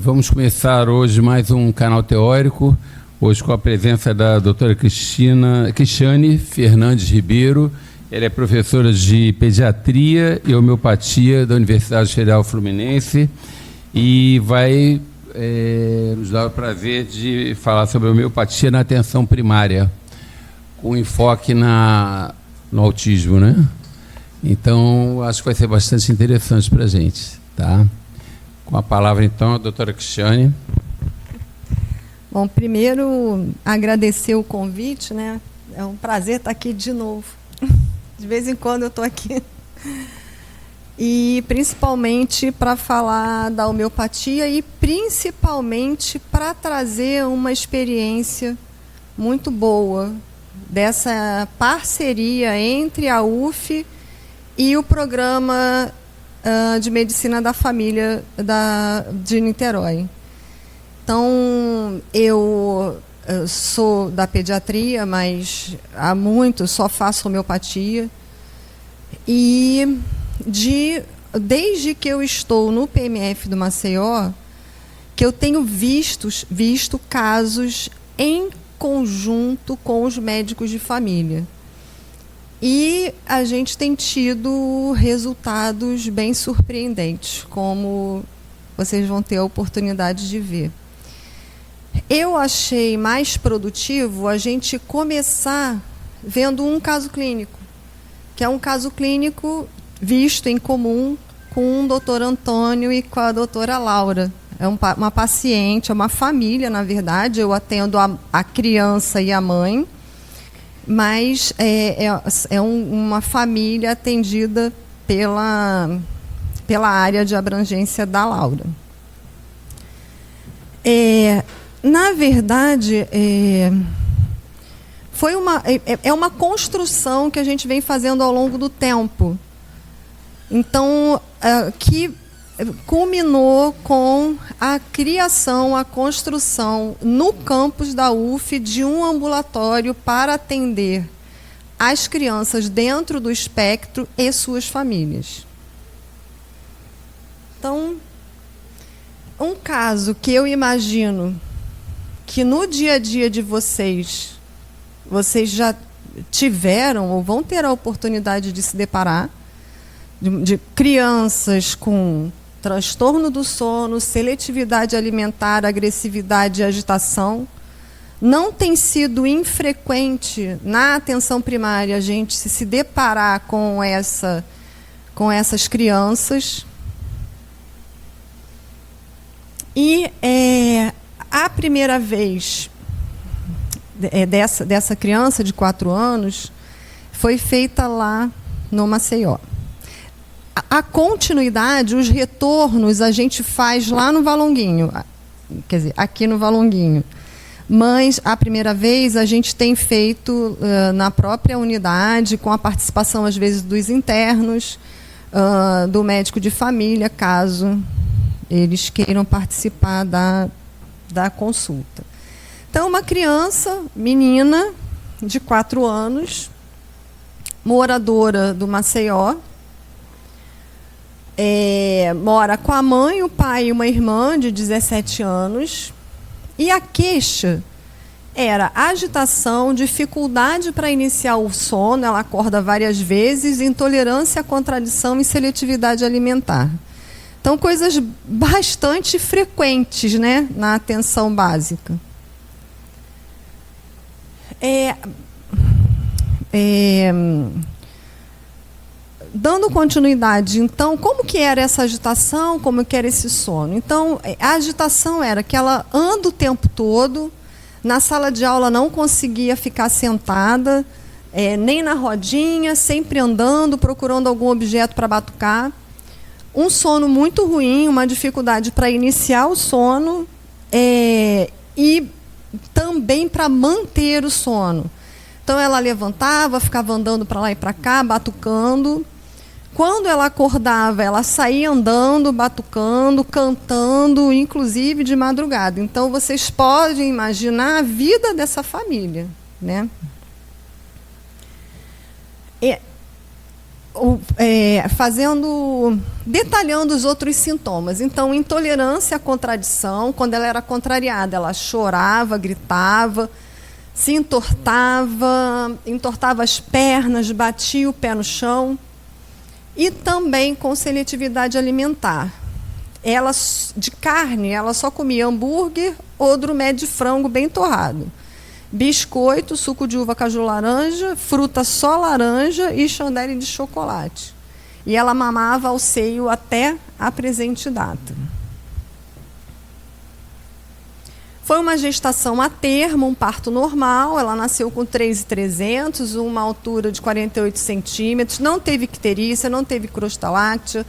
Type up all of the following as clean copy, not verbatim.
Vamos começar hoje mais um canal teórico, hoje com a presença da doutora Cristiane Fernandes Ribeiro. Ela é professora de Pediatria e Homeopatia da Universidade Federal Fluminense e vai nos dar o prazer de falar sobre homeopatia na atenção primária, com enfoque no autismo, né? Então, acho que vai ser bastante interessante para a gente, tá? Com a palavra, então, a doutora Cristiane. Bom, primeiro, agradecer o convite, né? É um prazer estar aqui de novo. De vez em quando eu estou aqui. E principalmente para falar da homeopatia e principalmente para trazer uma experiência muito boa dessa parceria entre a UF e o programa de Medicina da Família de Niterói. Então, eu sou da pediatria, mas há muito só faço homeopatia. E desde que eu estou no PMF do Maceió, que eu tenho visto casos em conjunto com os médicos de família. E a gente tem tido resultados bem surpreendentes, como vocês vão ter a oportunidade de ver. Eu achei mais produtivo a gente começar vendo um caso clínico, que é um caso clínico visto em comum com o doutor Antônio e com a doutora Laura. É uma paciente, é uma família, na verdade. Eu atendo a criança e a mãe, mas é uma família atendida pela área de abrangência da Laura. Na verdade, é uma construção que a gente vem fazendo ao longo do tempo. Então, que culminou com a criação, a construção no campus da UF de um ambulatório para atender as crianças dentro do espectro e suas famílias. Então, um caso que eu imagino que no dia a dia de vocês já tiveram ou vão ter a oportunidade de se deparar, de crianças com transtorno do sono, seletividade alimentar, agressividade e agitação. Não tem sido infrequente na atenção primária a gente se deparar com essas crianças. E a primeira vez dessa criança de 4 anos foi feita lá no Maceió. A continuidade, os retornos, a gente faz lá no Valonguinho, quer dizer, aqui no Valonguinho. Mas, a primeira vez, a gente tem feito na própria unidade, com a participação, às vezes, dos internos, do médico de família, caso eles queiram participar da consulta. Então, uma criança, menina, de 4 anos, moradora do Maceió, mora com a mãe, o pai e uma irmã de 17 anos, e a queixa era agitação, dificuldade para iniciar o sono, ela acorda várias vezes, intolerância à contradição e seletividade alimentar. Então, coisas bastante frequentes, né, na atenção básica. Dando continuidade, então, como que era essa agitação, como que era esse sono? Então, a agitação era que ela anda o tempo todo, na sala de aula não conseguia ficar sentada, nem na rodinha, sempre andando, procurando algum objeto para batucar. Um sono muito ruim, uma dificuldade para iniciar o sono e também para manter o sono. Então, ela levantava, ficava andando para lá e para cá, batucando. Quando ela acordava, ela saía andando, batucando, cantando, inclusive de madrugada. Então, vocês podem imaginar a vida dessa família, né? detalhando os outros sintomas. Então, intolerância à contradição, quando ela era contrariada, ela chorava, gritava, se entortava as pernas, batia o pé no chão. E também com seletividade alimentar. Ela, de carne, ela só comia hambúrguer ou drumé de frango bem torrado. Biscoito, suco de uva caju laranja, fruta só laranja e chandelle de chocolate. E ela mamava ao seio até a presente data. Foi uma gestação a termo, um parto normal. Ela nasceu com 3,300, uma altura de 48 centímetros, não teve icterícia, não teve crosta láctea,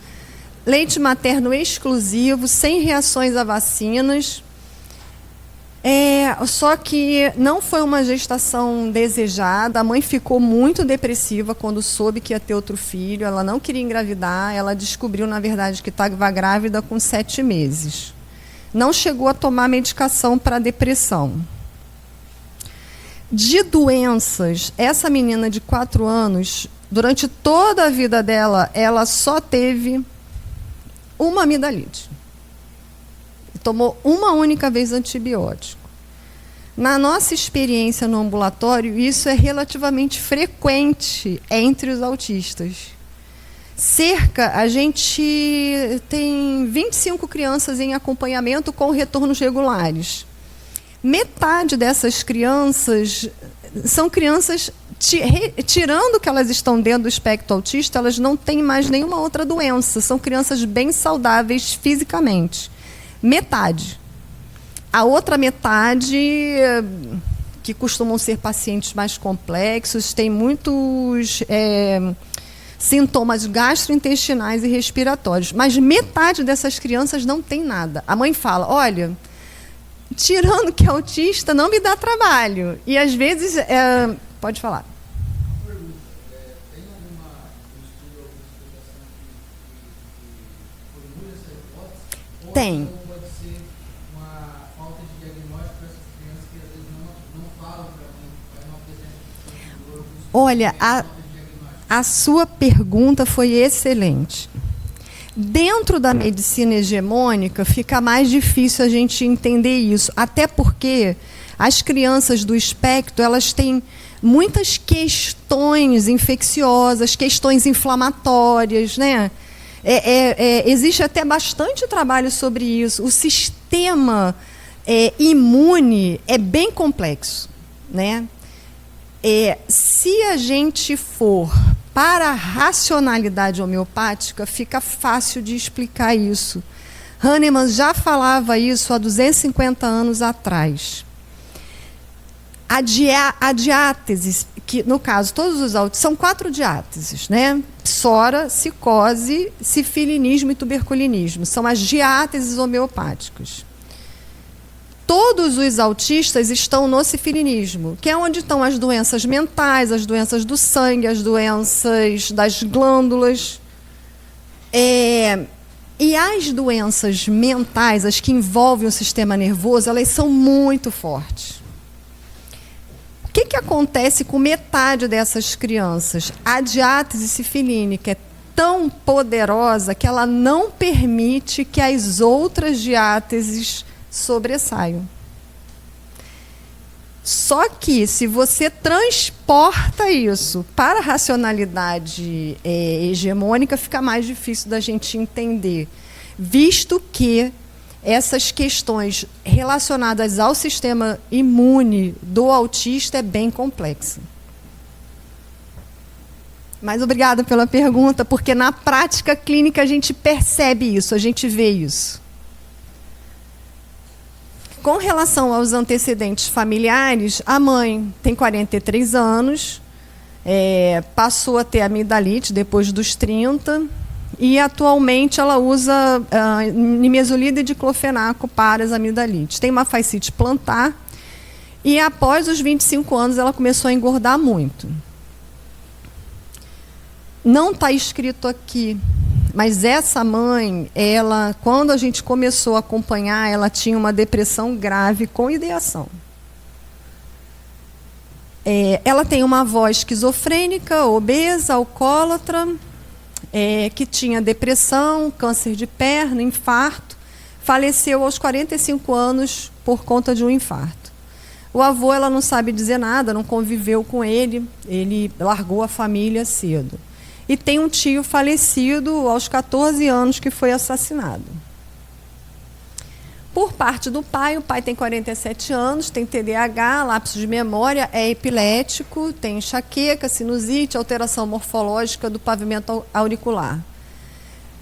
leite materno exclusivo, sem reações a vacinas. Só que não foi uma gestação desejada. A mãe ficou muito depressiva quando soube que ia ter outro filho. Ela não queria engravidar. Ela descobriu, na verdade, que estava grávida com 7 meses. Não chegou a tomar medicação para depressão. De doenças, essa menina de 4 anos, durante toda a vida dela, ela só teve uma amidalite. Tomou uma única vez antibiótico. Na nossa experiência no ambulatório, isso é relativamente frequente entre os autistas. A gente tem 25 crianças em acompanhamento com retornos regulares. Metade dessas crianças são crianças, tirando que elas estão dentro do espectro autista, elas não têm mais nenhuma outra doença. São crianças bem saudáveis fisicamente. Metade. A outra metade, que costumam ser pacientes mais complexos, tem muitos sintomas gastrointestinais e respiratórios. Mas metade dessas crianças não tem nada. A mãe fala, olha, tirando que é autista, não me dá trabalho. E às vezes... pode falar. Tem. Olha, a sua pergunta foi excelente. Dentro da medicina hegemônica, fica mais difícil a gente entender isso, até porque as crianças do espectro, elas têm muitas questões infecciosas, questões inflamatórias, né? Existe até bastante trabalho sobre isso. O sistema imune é bem complexo, né? Se a gente for para a racionalidade homeopática, fica fácil de explicar isso. Hahnemann já falava isso há 250 anos atrás. A diátese, que no caso todos os autistas, são 4 diáteses, né? Psora, psicose, sifilinismo e tuberculinismo. São as diáteses homeopáticas. Todos os autistas estão no sifilinismo, que é onde estão as doenças mentais, as doenças do sangue, as doenças das glândulas. E as doenças mentais, as que envolvem o sistema nervoso, elas são muito fortes. O que acontece com metade dessas crianças? A diátese sifilínica é tão poderosa que ela não permite que as outras diáteses sobressaiam. Só que, se você transporta isso para a racionalidade hegemônica, fica mais difícil da gente entender, visto que essas questões relacionadas ao sistema imune do autista é bem complexa. Mas obrigada pela pergunta, porque na prática clínica a gente percebe isso, a gente vê isso. Com relação aos antecedentes familiares, a mãe tem 43 anos, passou a ter amidalite depois dos 30, e atualmente ela usa nimesulida e diclofenaco para as amidalites. Tem uma fascite plantar, e após os 25 anos ela começou a engordar muito. Não está escrito aqui, mas essa mãe, quando a gente começou a acompanhar, ela tinha uma depressão grave com ideação. Ela tem uma avó esquizofrênica, obesa, alcoólatra, que tinha depressão, câncer de perna, infarto. Faleceu aos 45 anos por conta de um infarto. O avô, ela não sabe dizer nada, não conviveu com ele largou a família cedo. E tem um tio falecido aos 14 anos que foi assassinado. Por parte do pai, o pai tem 47 anos, tem TDAH, lapso de memória, é epilético, tem enxaqueca, sinusite, alteração morfológica do pavimento auricular.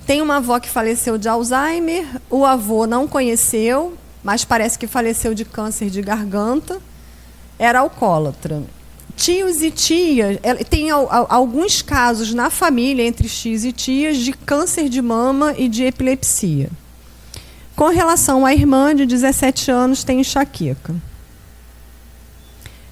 Tem uma avó que faleceu de Alzheimer, o avô não conheceu, mas parece que faleceu de câncer de garganta, era alcoólatra. Tios e tias, tem alguns casos na família, entre tios e tias, de câncer de mama e de epilepsia. Com relação à irmã, de 17 anos, tem enxaqueca.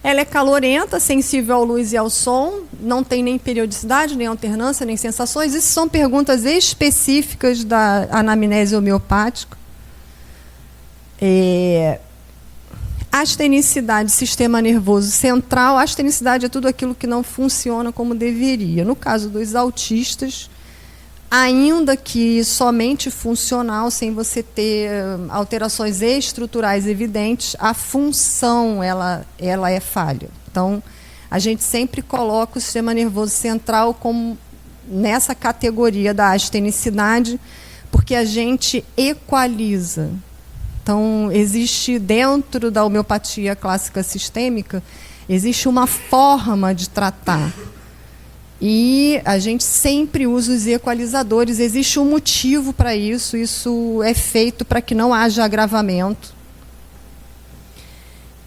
Ela é calorenta, sensível à luz e ao som, não tem nem periodicidade, nem alternância, nem sensações. Isso são perguntas específicas da anamnese homeopática. Astenicidade, sistema nervoso central. Astenicidade é tudo aquilo que não funciona como deveria. No caso dos autistas, ainda que somente funcional, sem você ter alterações estruturais evidentes, a função ela é falha. Então, a gente sempre coloca o sistema nervoso central como nessa categoria da astenicidade, porque a gente equaliza. Então, existe dentro da homeopatia clássica sistêmica, existe uma forma de tratar. E a gente sempre usa os equalizadores. Existe um motivo para isso. Isso é feito para que não haja agravamento.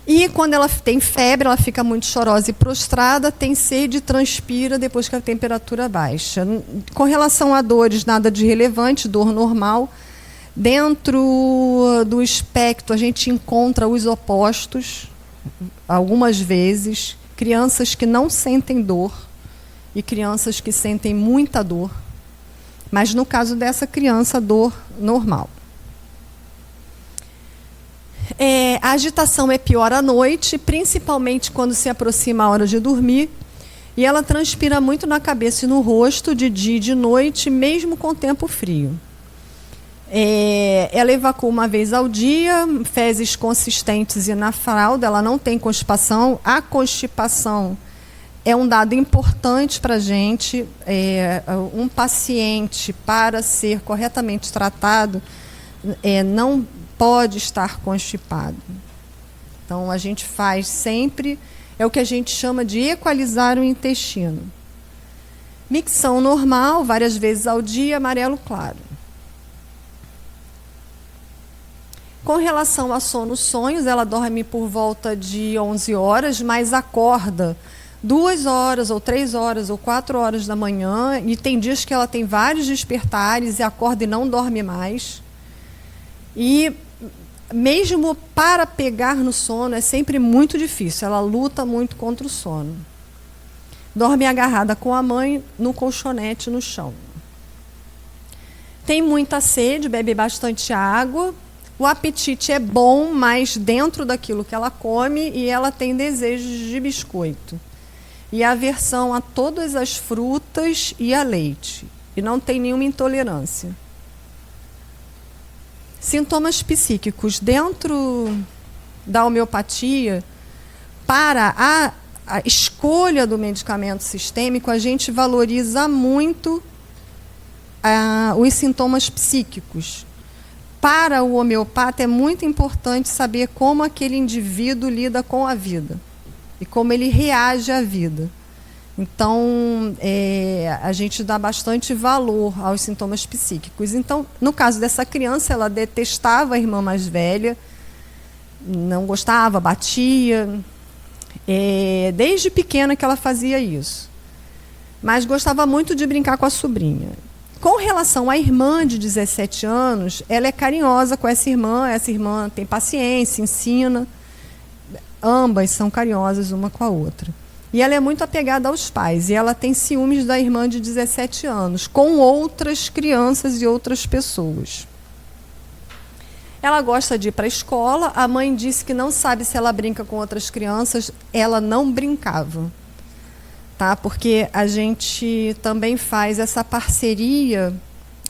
E quando ela tem febre, ela fica muito chorosa e prostrada, tem sede e transpira depois que a temperatura baixa. Com relação a dores, nada de relevante, dor normal. Dentro do espectro, a gente encontra os opostos, algumas vezes. Crianças que não sentem dor. E crianças que sentem muita dor, mas no caso dessa criança, dor normal. A agitação é pior à noite, principalmente quando se aproxima a hora de dormir, e ela transpira muito na cabeça e no rosto, de dia e de noite, mesmo com tempo frio. Ela evacua uma vez ao dia, fezes consistentes e na fralda, ela não tem constipação. A constipação é um dado importante para a gente. Um paciente, para ser corretamente tratado, não pode estar constipado. Então, a gente faz sempre, é o que a gente chama de equalizar o intestino. Micção normal, várias vezes ao dia, amarelo claro. Com relação a sono, sonhos, ela dorme por volta de 11 horas, mas acorda 2 horas, ou 3 horas, ou 4 horas da manhã, e tem dias que ela tem vários despertares e acorda e não dorme mais. E mesmo para pegar no sono é sempre muito difícil, ela luta muito contra o sono. Dorme agarrada com a mãe no colchonete no chão. Tem muita sede, bebe bastante água. O apetite é bom, mas dentro daquilo que ela come, e ela tem desejos de biscoito. E aversão a todas as frutas e a leite. E não tem nenhuma intolerância. Sintomas psíquicos. Dentro da homeopatia, para a escolha do medicamento sistêmico, a gente valoriza muito os sintomas psíquicos. Para o homeopata, é muito importante saber como aquele indivíduo lida com a vida e como ele reage à vida. Então, a gente dá bastante valor aos sintomas psíquicos. Então, no caso dessa criança, ela detestava a irmã mais velha, não gostava, batia. Desde pequena que ela fazia isso. Mas gostava muito de brincar com a sobrinha. Com relação à irmã de 17 anos, ela é carinhosa com essa irmã tem paciência, ensina. Ambas são carinhosas uma com a outra. E ela é muito apegada aos pais, e ela tem ciúmes da irmã de 17 anos, com outras crianças e outras pessoas. Ela gosta de ir para a escola, a mãe disse que não sabe se ela brinca com outras crianças, ela não brincava. tá? Porque a gente também faz essa parceria.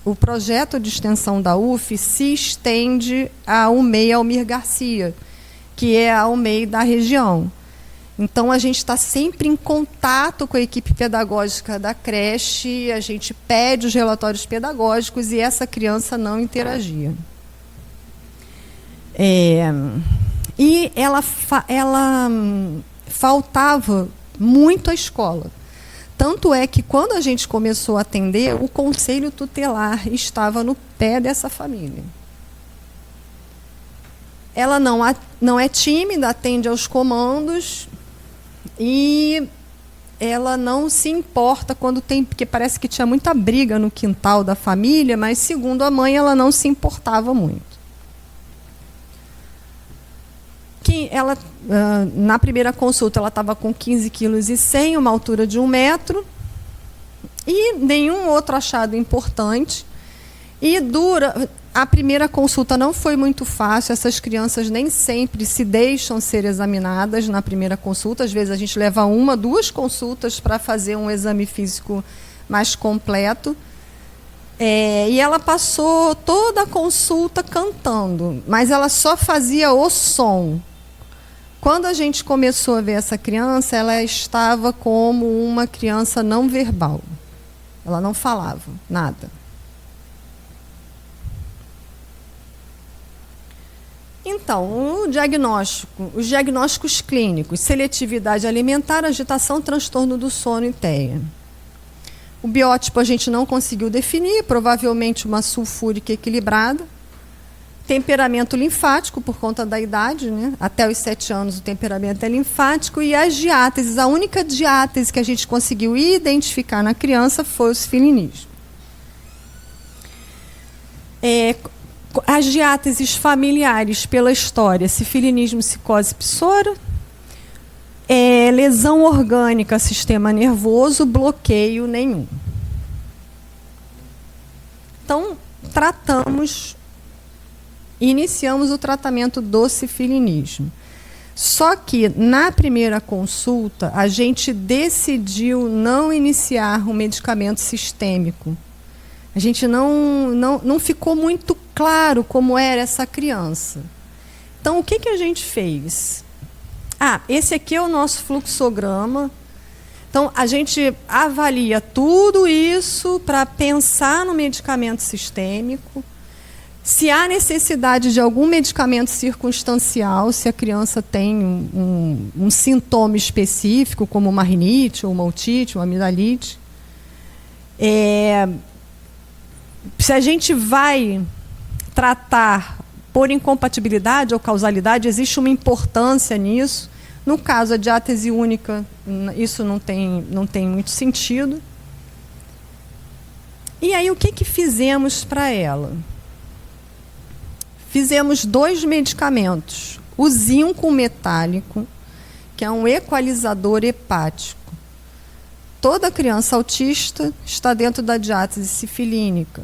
O projeto de extensão da UF se estende à UMEI Almir Garcia, que é a UMEI da região. Então, a gente está sempre em contato com a equipe pedagógica da creche, a gente pede os relatórios pedagógicos e essa criança não interagia. E ela faltava muito à escola. Tanto é que, quando a gente começou a atender, o conselho tutelar estava no pé dessa família. Ela não é tímida, atende aos comandos e ela não se importa quando tem, porque parece que tinha muita briga no quintal da família, mas, segundo a mãe, ela não se importava muito. Ela, na primeira consulta, ela estava com 15,1 kg, uma altura de 1 metro, e nenhum outro achado importante. E a primeira consulta não foi muito fácil, essas crianças nem sempre se deixam ser examinadas na primeira consulta, às vezes a gente leva 1, 2 consultas para fazer um exame físico mais completo. E ela passou toda a consulta cantando, mas ela só fazia o som. Quando a gente começou a ver essa criança, ela estava como uma criança não verbal. Ela não falava nada. Então, os diagnósticos clínicos: seletividade alimentar, agitação, transtorno do sono e TEA. O biótipo a gente não conseguiu definir, provavelmente uma sulfúrica equilibrada. Temperamento linfático, por conta da idade, né? Até os 7 anos o temperamento é linfático. E as diáteses, a única diátese que a gente conseguiu identificar na criança foi o sifilinismo. As diáteses familiares, pela história: sifilinismo, psicose, psora, lesão orgânica, sistema nervoso, bloqueio nenhum. Então, iniciamos o tratamento do sifilinismo. Só que, na primeira consulta, a gente decidiu não iniciar um medicamento sistêmico. A gente não ficou muito claro como era essa criança. Então, o que a gente fez? Esse aqui é o nosso fluxograma. Então, a gente avalia tudo isso para pensar no medicamento sistêmico. Se há necessidade de algum medicamento circunstancial, se a criança tem um sintoma específico, como uma rinite, ou uma otite, uma amidalite. Se a gente vai tratar por incompatibilidade ou causalidade, existe uma importância nisso. No caso, a diátese única, isso não tem muito sentido. E aí, o que fizemos para ela? Fizemos 2 medicamentos. O zinco metálico, que é um equalizador hepático. Toda criança autista está dentro da diátese sifilínica.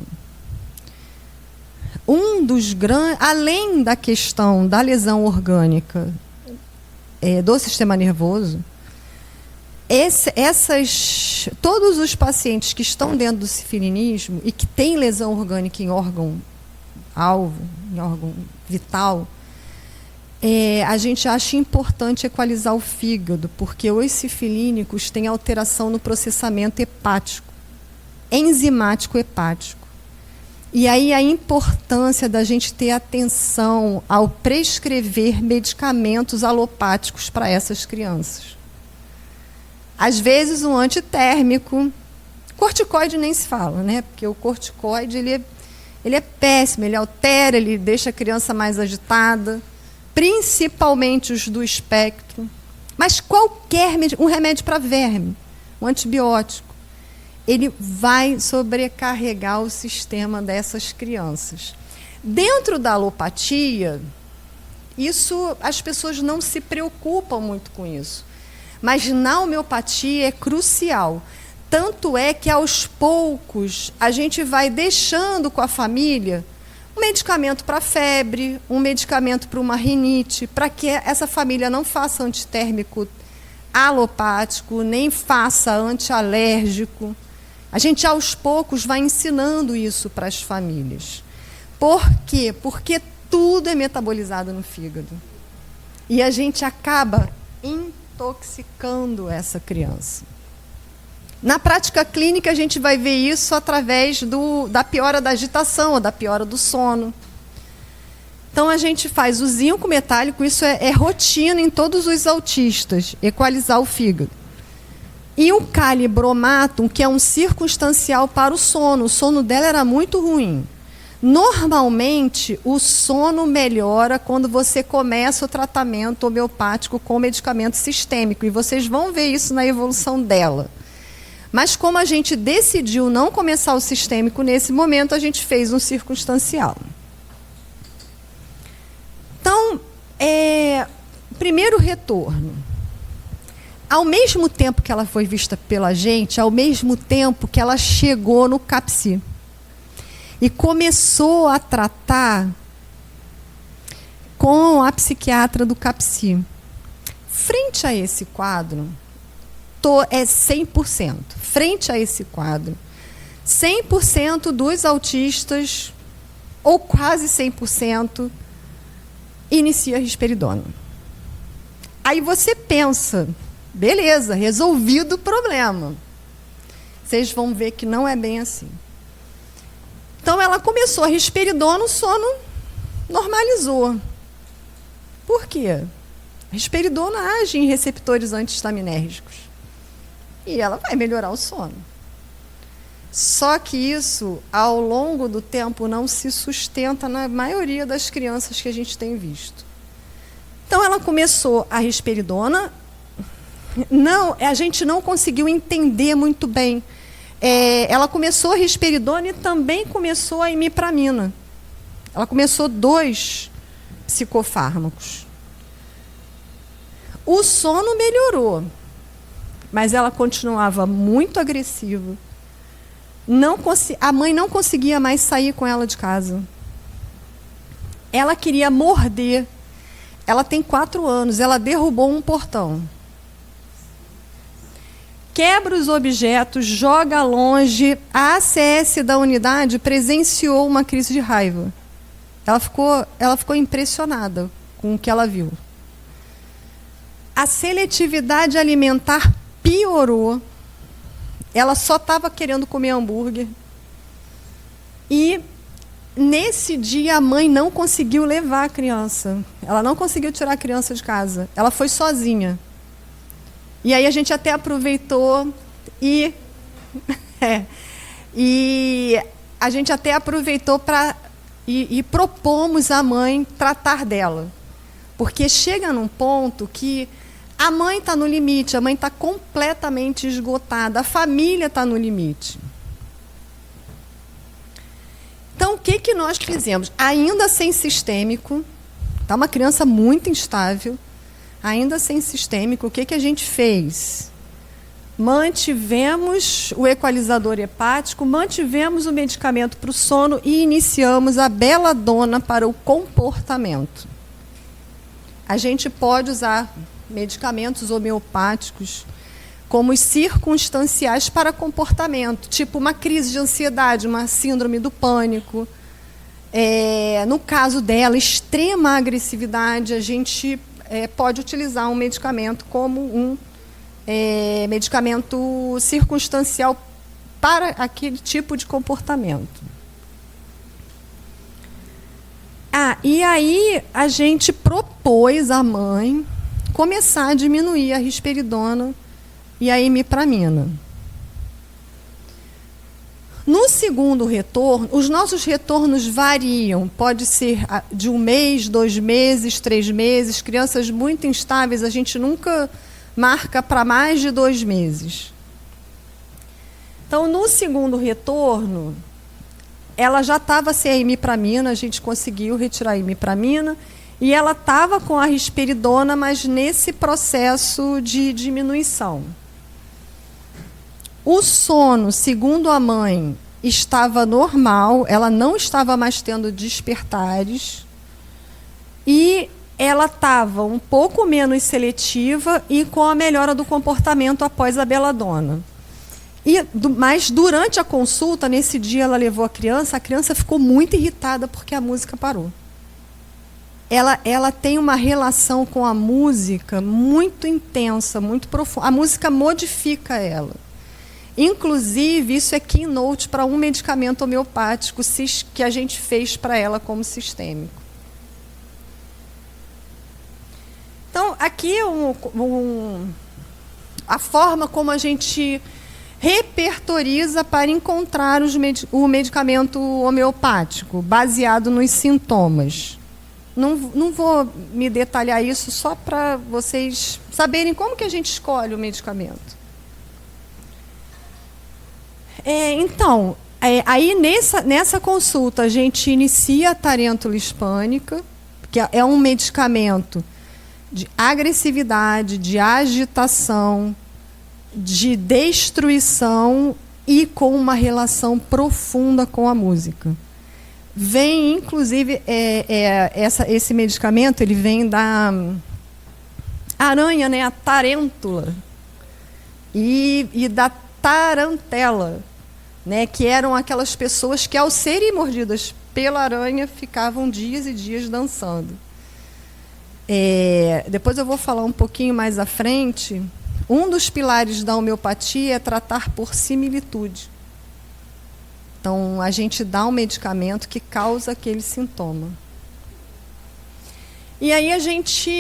Além da questão da lesão orgânica do sistema nervoso, todos os pacientes que estão dentro do sifilinismo e que têm lesão orgânica em órgão-alvo, em órgão vital, a gente acha importante equalizar o fígado, porque os sifilínicos têm alteração no processamento hepático, enzimático hepático. E aí a importância da gente ter atenção ao prescrever medicamentos alopáticos para essas crianças. Às vezes um antitérmico, corticoide nem se fala, né? Porque o corticoide ele é péssimo, ele altera, ele deixa a criança mais agitada, principalmente os do espectro. Mas um remédio para verme, um antibiótico, ele vai sobrecarregar o sistema dessas crianças. Dentro da alopatia, as pessoas não se preocupam muito com isso. Mas na homeopatia é crucial. Tanto é que, aos poucos, a gente vai deixando com a família um medicamento para febre, um medicamento para uma rinite, para que essa família não faça antitérmico alopático, nem faça antialérgico. A gente, aos poucos, vai ensinando isso para as famílias. Por quê? Porque tudo é metabolizado no fígado. E a gente acaba intoxicando essa criança. Na prática clínica, a gente vai ver isso através da piora da agitação, ou da piora do sono. Então, a gente faz o zinco metálico, isso é rotina em todos os autistas, equalizar o fígado. E o calibromato, que é um circunstancial para o sono dela era muito ruim. Normalmente, o sono melhora quando você começa o tratamento homeopático com medicamento sistêmico, e vocês vão ver isso na evolução dela. Mas como a gente decidiu não começar o sistêmico nesse momento, a gente fez um circunstancial. Então, primeiro retorno. Ao mesmo tempo que ela foi vista pela gente, ao mesmo tempo que ela chegou no CAPSI e começou a tratar com a psiquiatra do CAPSI. Frente a esse quadro, é 100%. Frente a esse quadro, 100% dos autistas, ou quase 100%, inicia a risperidona. Aí você pensa, beleza, resolvido o problema. Vocês vão ver que não é bem assim. Então, ela começou a risperidona, o sono normalizou. Por quê? A risperidona age em receptores antihistaminérgicos. E ela vai melhorar o sono. Só que isso, ao longo do tempo, não se sustenta na maioria das crianças que a gente tem visto. Então, ela começou a risperidona. Não, a gente não conseguiu entender muito bem. Ela começou a risperidona e também começou a imipramina. Ela começou 2 psicofármacos. O sono melhorou, mas ela continuava muito agressiva. A mãe não conseguia mais sair com ela de casa. Ela queria morder. Ela tem 4 anos, ela derrubou um portão. Quebra os objetos, joga longe. A ACS da unidade presenciou uma crise de raiva. Ela ficou impressionada com o que ela viu. A seletividade alimentar piorou. Ela só estava querendo comer hambúrguer. E, nesse dia, a mãe não conseguiu levar a criança. Ela não conseguiu tirar a criança de casa. Ela foi sozinha. E aí a gente até aproveitou e a gente até aproveitou e propomos à mãe tratar dela. Porque chega num ponto que a mãe está no limite, a mãe está completamente esgotada, a família está no limite. Então, o que nós fizemos? Ainda sem sistêmico, está uma criança muito instável, ainda sem sistêmico, o que a gente fez? Mantivemos o equalizador hepático, mantivemos o medicamento para o sono e iniciamos a beladona para o comportamento. A gente pode usar medicamentos homeopáticos como os circunstanciais para comportamento, tipo uma crise de ansiedade, uma síndrome do pânico. No caso dela, extrema agressividade, a gente pode utilizar um medicamento como um medicamento circunstancial para aquele tipo de comportamento. E aí a gente propôs à mãe começar a diminuir a risperidona e a imipramina. No segundo retorno, os nossos retornos variam. Pode ser de 1 mês, 2 meses, 3 meses. Crianças muito instáveis, a gente nunca marca para mais de 2 meses. Então, no segundo retorno, ela já estava sem a imipramina, a gente conseguiu retirar a imipramina, e ela estava com a risperidona, mas nesse processo de diminuição. O sono, segundo a mãe, estava normal, ela não estava mais tendo despertares, e ela estava um pouco menos seletiva e com a melhora do comportamento após a beladona. Mas durante a consulta, nesse dia ela levou a criança ficou muito irritada porque a música parou. Ela tem uma relação com a música muito intensa, muito profunda. A música modifica ela. Inclusive, isso é keynote para um medicamento homeopático que a gente fez para ela como sistêmico. Então, aqui a forma como a gente repertoriza para encontrar o medicamento homeopático, baseado nos sintomas. Não vou me detalhar isso, só para vocês saberem como que a gente escolhe o medicamento. Então, aí nessa consulta a gente inicia a tarêntula hispânica, que é um medicamento de agressividade, de agitação, de destruição e com uma relação profunda com a música. Vem, inclusive, esse medicamento, ele vem da aranha, né, a tarêntula, e da tarantela, né, que eram aquelas pessoas que, ao serem mordidas pela aranha, ficavam dias e dias dançando. Depois eu vou falar um pouquinho mais à frente. Um dos pilares da homeopatia é tratar por similitude. Então, a gente dá um medicamento que causa aquele sintoma. E aí a gente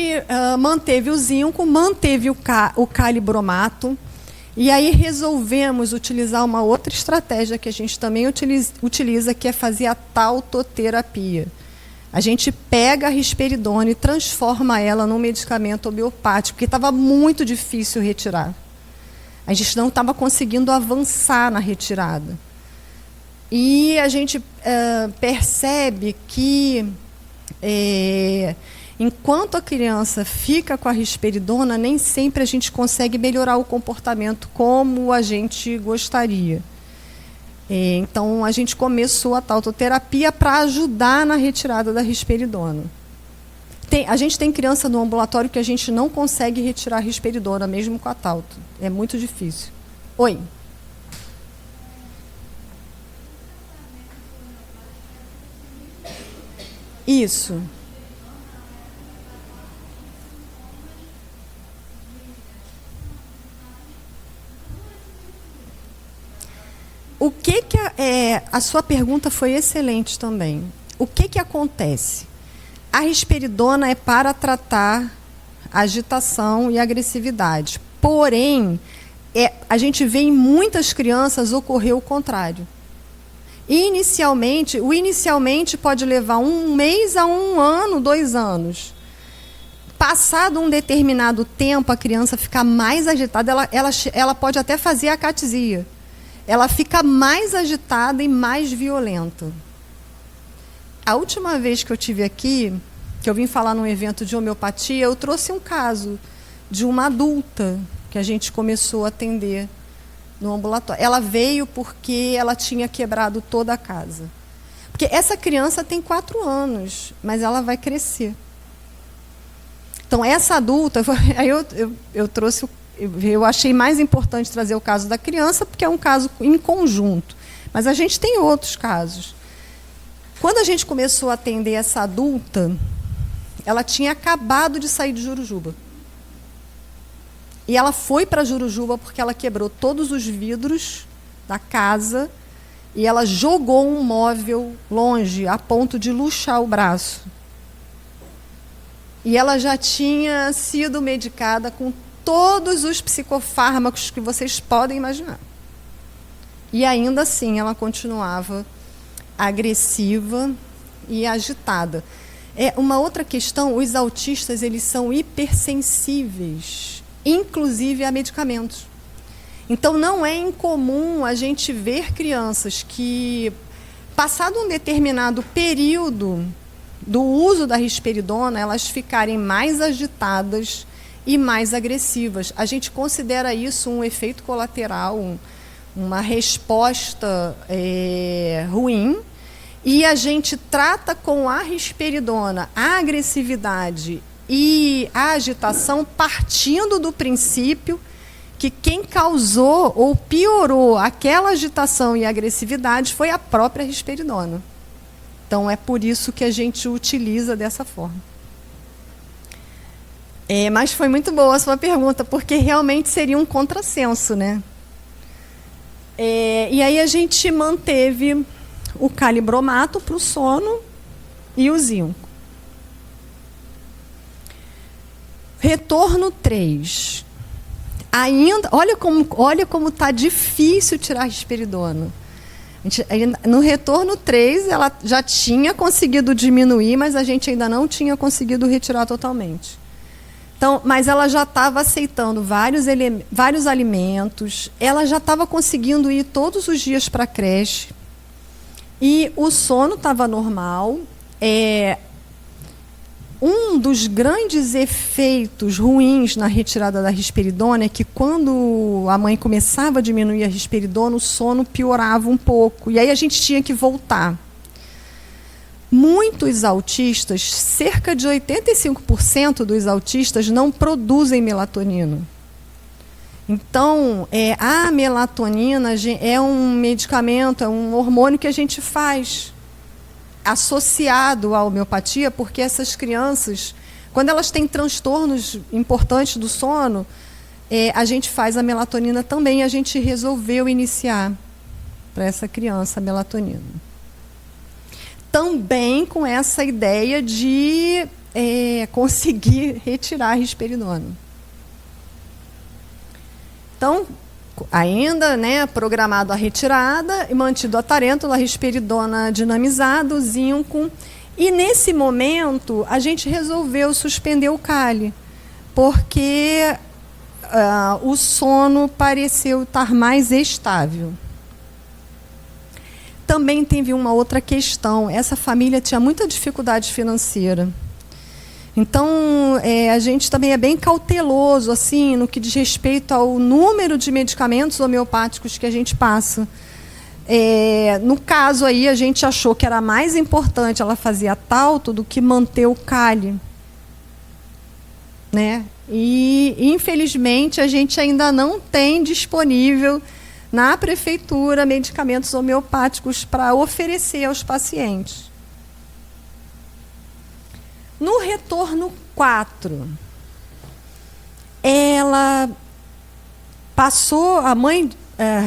manteve o zinco, manteve o calibromato, e aí resolvemos utilizar uma outra estratégia que a gente também utiliza, que é fazer a tautoterapia. A gente pega a risperidona e transforma ela num medicamento homeopático, porque estava muito difícil retirar. A gente não estava conseguindo avançar na retirada. E a gente percebe que, enquanto a criança fica com a risperidona, nem sempre a gente consegue melhorar o comportamento como a gente gostaria. Então, a gente começou a tautoterapia para ajudar na retirada da risperidona. A gente tem criança no ambulatório que a gente não consegue retirar a risperidona, mesmo com a tauto. É muito difícil. Oi. Isso. O que a sua pergunta foi excelente também. O que acontece? A risperidona é para tratar agitação e agressividade. Porém, a gente vê em muitas crianças ocorrer o contrário. Inicialmente pode levar 1 mês a 1 ano, 2 anos. Passado um determinado tempo, a criança fica mais agitada, ela pode até fazer acatesia. Ela fica mais agitada e mais violenta. A última vez que eu tive aqui, que eu vim falar num evento de homeopatia, eu trouxe um caso de uma adulta que a gente começou a atender no ambulatório. Ela veio porque ela tinha quebrado toda a casa. Porque essa criança tem 4 anos, mas ela vai crescer. Então, essa adulta, aí eu trouxe, eu achei mais importante trazer o caso da criança, porque é um caso em conjunto. Mas a gente tem outros casos. Quando a gente começou a atender essa adulta, ela tinha acabado de sair de Jurujuba. E ela foi para Jurujuba porque ela quebrou todos os vidros da casa e ela jogou um móvel longe, a ponto de luxar o braço. E ela já tinha sido medicada com todos os psicofármacos que vocês podem imaginar. E ainda assim ela continuava agressiva e agitada. Uma outra questão, os autistas eles são hipersensíveis, inclusive a medicamentos. Então, não é incomum a gente ver crianças que, passado um determinado período do uso da risperidona, elas ficarem mais agitadas e mais agressivas. A gente considera isso um efeito colateral, uma resposta ruim, e a gente trata com a risperidona a agressividade e a agitação partindo do princípio que quem causou ou piorou aquela agitação e agressividade foi a própria risperidona. Então, é por isso que a gente utiliza dessa forma. Mas foi muito boa a sua pergunta, porque realmente seria um contrassenso, né? E aí a gente manteve o calibromato para o sono e o zinco. Retorno 3. Ainda, olha como está difícil tirar a risperidona. No retorno 3, ela já tinha conseguido diminuir, mas a gente ainda não tinha conseguido retirar totalmente. Então, mas ela já estava aceitando vários alimentos, ela já estava conseguindo ir todos os dias para a creche, e o sono estava normal. Um dos grandes efeitos ruins na retirada da risperidona é que quando a mãe começava a diminuir a risperidona, o sono piorava um pouco, e aí a gente tinha que voltar. Muitos autistas, cerca de 85% dos autistas não produzem melatonina. Então, a melatonina é um medicamento, é um hormônio que a gente faz associado à homeopatia, porque essas crianças, quando elas têm transtornos importantes do sono, a gente faz a melatonina também. A gente resolveu iniciar para essa criança a melatonina. Também com essa ideia de conseguir retirar a risperidona. Então, ainda, né, programado a retirada e mantido a tarêntula, a risperidona dinamizada, o zinco. E nesse momento a gente resolveu suspender o Kali, porque o sono pareceu estar mais estável. Também teve uma outra questão. Essa família tinha muita dificuldade financeira. Então, a gente também é bem cauteloso assim, no que diz respeito ao número de medicamentos homeopáticos que a gente passa. No caso aí, a gente achou que era mais importante ela fazer a Talto do que manter o Kali, né? E, infelizmente, a gente ainda não tem disponível na prefeitura medicamentos homeopáticos para oferecer aos pacientes. No retorno 4, ela passou, a mãe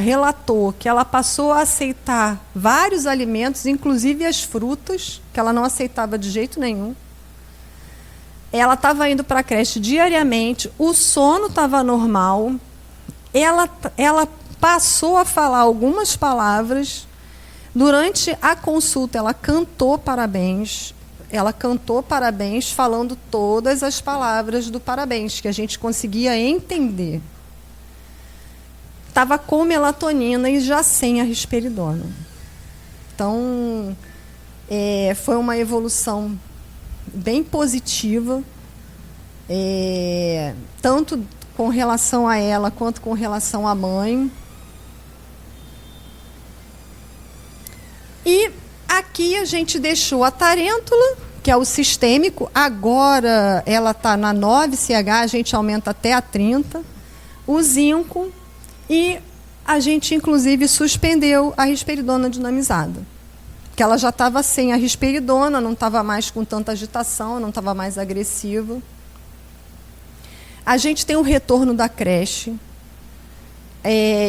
relatou que ela passou a aceitar vários alimentos, inclusive as frutas, que ela não aceitava de jeito nenhum. Ela estava indo para a creche diariamente, o sono estava normal, ela passou a falar algumas palavras. Durante a consulta, ela cantou parabéns. Ela cantou parabéns, falando todas as palavras do parabéns, que a gente conseguia entender. Estava com melatonina e já sem a risperidona. Então, foi uma evolução bem positiva, tanto com relação a ela quanto com relação à mãe. E aqui a gente deixou a tarêntula, que é o sistêmico. Agora ela está na 9CH, a gente aumenta até a 30. O zinco. E a gente, inclusive, suspendeu a risperidona dinamizada. Que ela já estava sem a risperidona, não estava mais com tanta agitação, não estava mais agressiva. A gente tem o retorno da creche.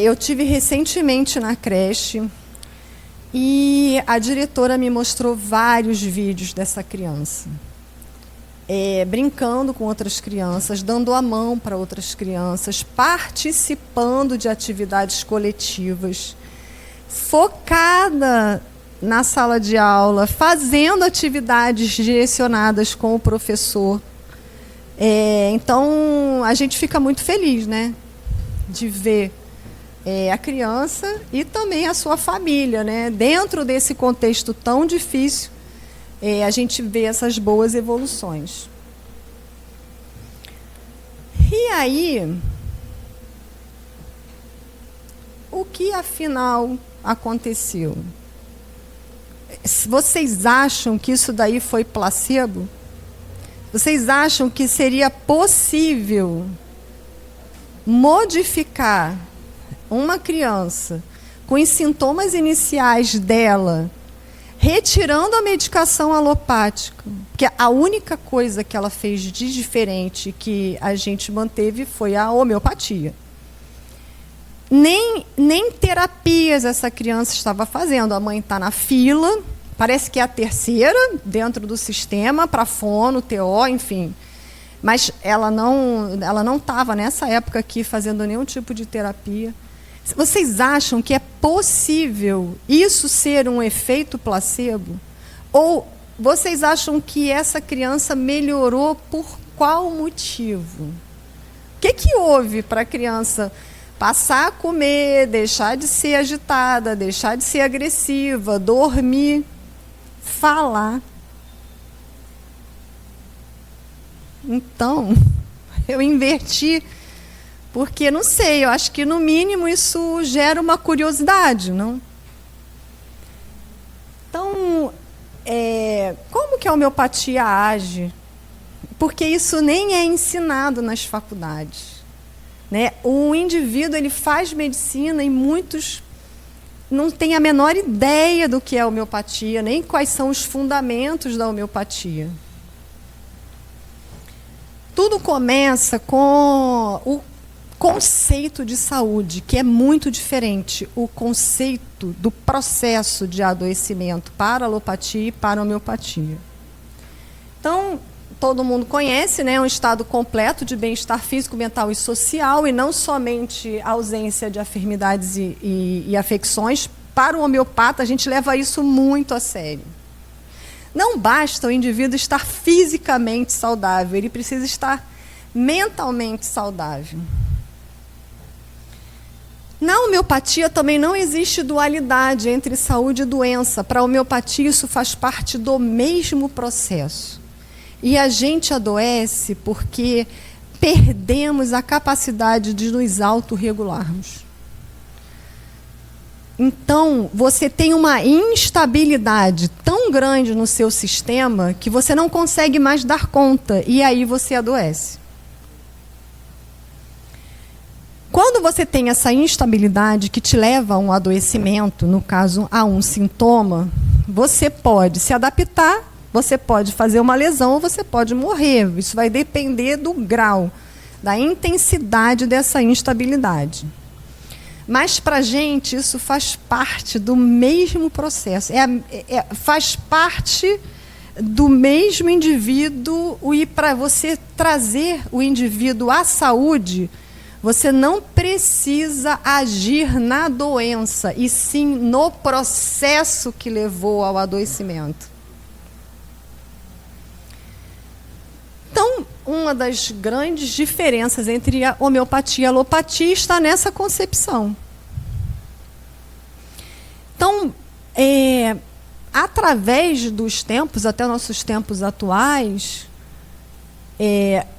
Eu tive recentemente na creche. E a diretora me mostrou vários vídeos dessa criança, brincando com outras crianças, dando a mão para outras crianças, participando de atividades coletivas, focada na sala de aula, fazendo atividades direcionadas com o professor. Então, a gente fica muito feliz, né, de ver a criança e também a sua família, né? Dentro desse contexto tão difícil, a gente vê essas boas evoluções. E aí, o que afinal aconteceu? Vocês acham que isso daí foi placebo? Vocês acham que seria possível modificar uma criança com os sintomas iniciais dela, retirando a medicação alopática? Porque a única coisa que ela fez de diferente que a gente manteve foi a homeopatia. Nem terapias essa criança estava fazendo. A mãe está na fila, parece que é a terceira dentro do sistema, para fono, TO, enfim. Mas ela não estava nessa época aqui fazendo nenhum tipo de terapia. Vocês acham que é possível isso ser um efeito placebo? Ou vocês acham que essa criança melhorou por qual motivo? O que houve para a criança passar a comer, deixar de ser agitada, deixar de ser agressiva, dormir, falar? Então, eu inverti, porque, não sei, eu acho que, no mínimo, isso gera uma curiosidade, não? Então, como que a homeopatia age? Porque isso nem é ensinado nas faculdades, né? O indivíduo, ele faz medicina e muitos não têm a menor ideia do que é a homeopatia, nem quais são os fundamentos da homeopatia. Tudo começa com o conceito de saúde, que é muito diferente. O conceito do processo de adoecimento para a alopatia e para a homeopatia. Então, todo mundo conhece, né, um estado completo de bem-estar físico, mental e social, e não somente a ausência de enfermidades e afecções. Para o homeopata, a gente leva isso muito a sério. Não basta o indivíduo estar fisicamente saudável, ele precisa estar mentalmente saudável. Na homeopatia também não existe dualidade entre saúde e doença. Para a homeopatia, isso faz parte do mesmo processo. E a gente adoece porque perdemos a capacidade de nos autorregularmos. Então, você tem uma instabilidade tão grande no seu sistema que você não consegue mais dar conta, e aí você adoece. Quando você tem essa instabilidade que te leva a um adoecimento, no caso, a um sintoma, você pode se adaptar, você pode fazer uma lesão ou você pode morrer. Isso vai depender do grau, da intensidade dessa instabilidade. Mas, para a gente, isso faz parte do mesmo processo. Faz parte do mesmo indivíduo, e para você trazer o indivíduo à saúde, você não precisa agir na doença, e sim no processo que levou ao adoecimento. Então, uma das grandes diferenças entre a homeopatia e a alopatia está nessa concepção. Então, através dos tempos, até nossos tempos atuais,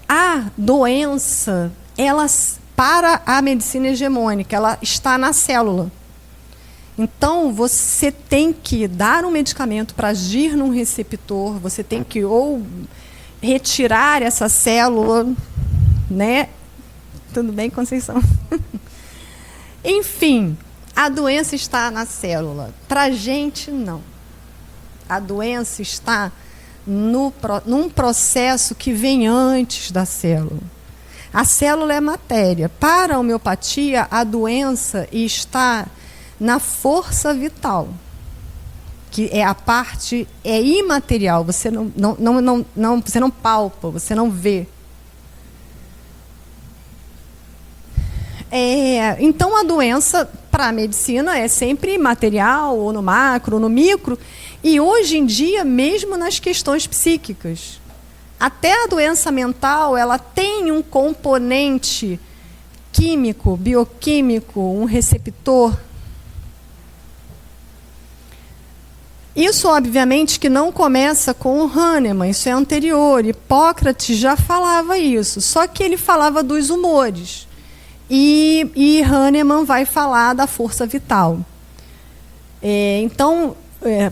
a doença, para a medicina hegemônica, ela está na célula. Então, você tem que dar um medicamento para agir num receptor, você tem que ou retirar essa célula, né? Tudo bem, Conceição? Enfim, a doença está na célula. Para a gente, não. A doença está num processo que vem antes da célula. A célula é matéria. Para a homeopatia, a doença está na força vital, que é a parte imaterial, você você não palpa, você não vê. Então, a doença, para a medicina, é sempre imaterial, ou no macro, ou no micro, e hoje em dia, mesmo nas questões psíquicas. Até a doença mental, ela tem um componente químico, bioquímico, um receptor. Isso, obviamente, que não começa com o Hahnemann, isso é anterior. Hipócrates já falava isso, só que ele falava dos humores. E Hahnemann vai falar da força vital. Então,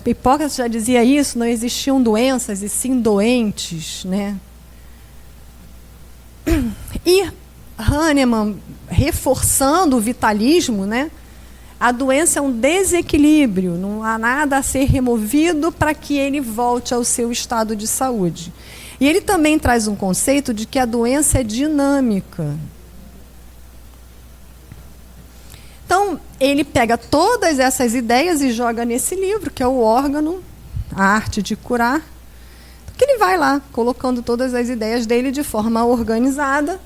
Hipócrates já dizia isso, não existiam doenças e sim doentes, né? E Hahnemann, reforçando o vitalismo, né? A doença é um desequilíbrio, não há nada a ser removido para que ele volte ao seu estado de saúde. E ele também traz um conceito de que a doença é dinâmica. Então, ele pega todas essas ideias e joga nesse livro, que é o Órgano, a Arte de Curar, que ele vai lá, colocando todas as ideias dele de forma organizada,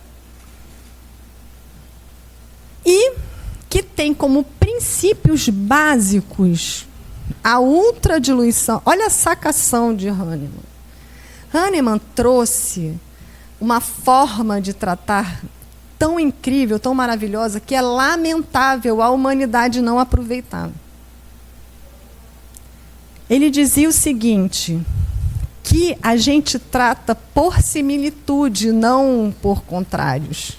e que tem como princípios básicos a ultradiluição. Olha a sacação de Hahnemann. Hahnemann trouxe uma forma de tratar tão incrível, tão maravilhosa, que é lamentável a humanidade não aproveitar. Ele dizia o seguinte, que a gente trata por similitude, não por contrários.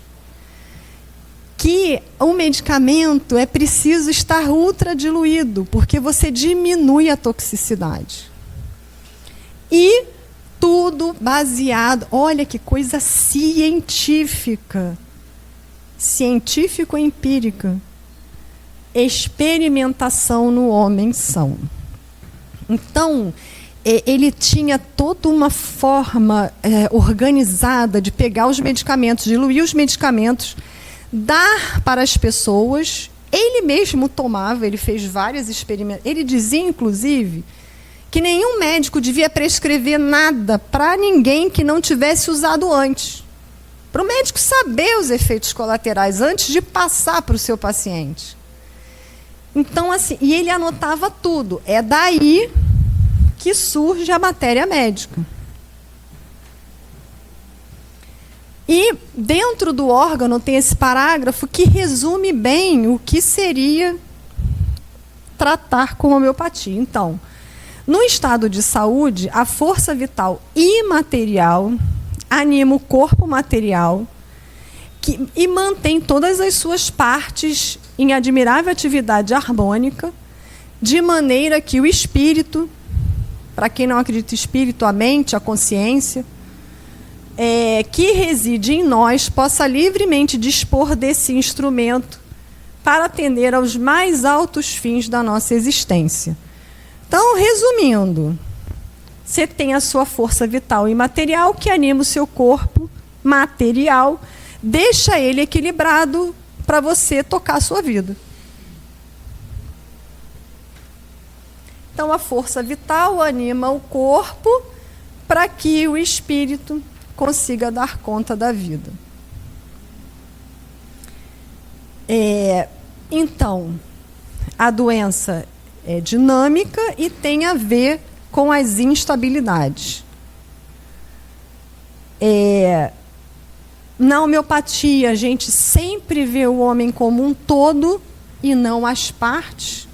Que o medicamento é preciso estar ultradiluído, porque você diminui a toxicidade. E tudo baseado, olha que coisa científica, científico-empírica, experimentação no homem são. Então, ele tinha toda uma forma organizada de pegar os medicamentos, diluir os medicamentos, dar para as pessoas. Ele mesmo tomava, ele fez várias experimentos. Ele dizia, inclusive, que nenhum médico devia prescrever nada para ninguém que não tivesse usado antes. Para o médico saber os efeitos colaterais antes de passar para o seu paciente. Então, assim, e ele anotava tudo. É daí que surge a matéria médica. E dentro do órgano tem esse parágrafo que resume bem o que seria tratar com homeopatia. Então, no estado de saúde, a força vital imaterial anima o corpo material e mantém todas as suas partes em admirável atividade harmônica, de maneira que o espírito, para quem não acredita em espírito, a mente, a consciência, que reside em nós, possa livremente dispor desse instrumento para atender aos mais altos fins da nossa existência. Então, resumindo, você tem a sua força vital imaterial que anima o seu corpo material, deixa ele equilibrado para você tocar a sua vida. Então, a força vital anima o corpo para que o espírito consiga dar conta da vida. Então, a doença é dinâmica e tem a ver com as instabilidades. Na homeopatia, a gente sempre vê o homem como um todo e não as partes.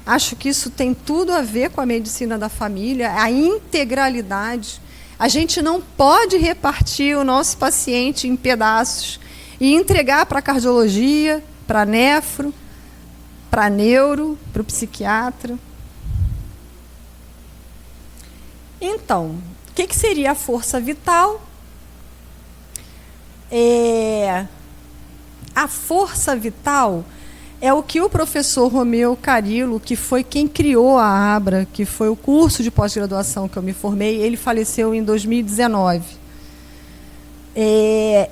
Acho que isso tem tudo a ver com a medicina da família, a integralidade. A gente não pode repartir o nosso paciente em pedaços e entregar para a cardiologia, para a nefro, para a neuro, para o psiquiatra. Então, o que seria a força vital? A força vital é o que o professor Romeu Carilo, que foi quem criou a ABRA, que foi o curso de pós-graduação que eu me formei, ele faleceu em 2019.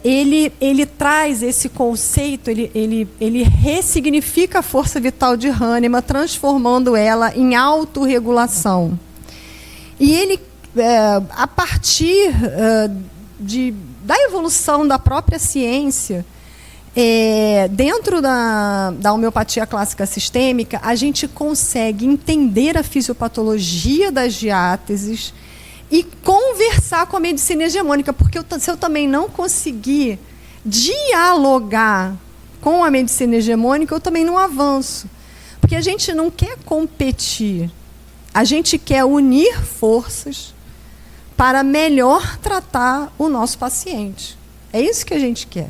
Ele traz esse conceito, ele ressignifica a força vital de Hahnemann, transformando ela em autorregulação. E ele, a partir da evolução da própria ciência, dentro da homeopatia clássica sistêmica, a gente consegue entender a fisiopatologia das diáteses e conversar com a medicina hegemônica, porque se eu também não conseguir dialogar com a medicina hegemônica, eu também não avanço. Porque a gente não quer competir, a gente quer unir forças para melhor tratar o nosso paciente. É isso que a gente quer.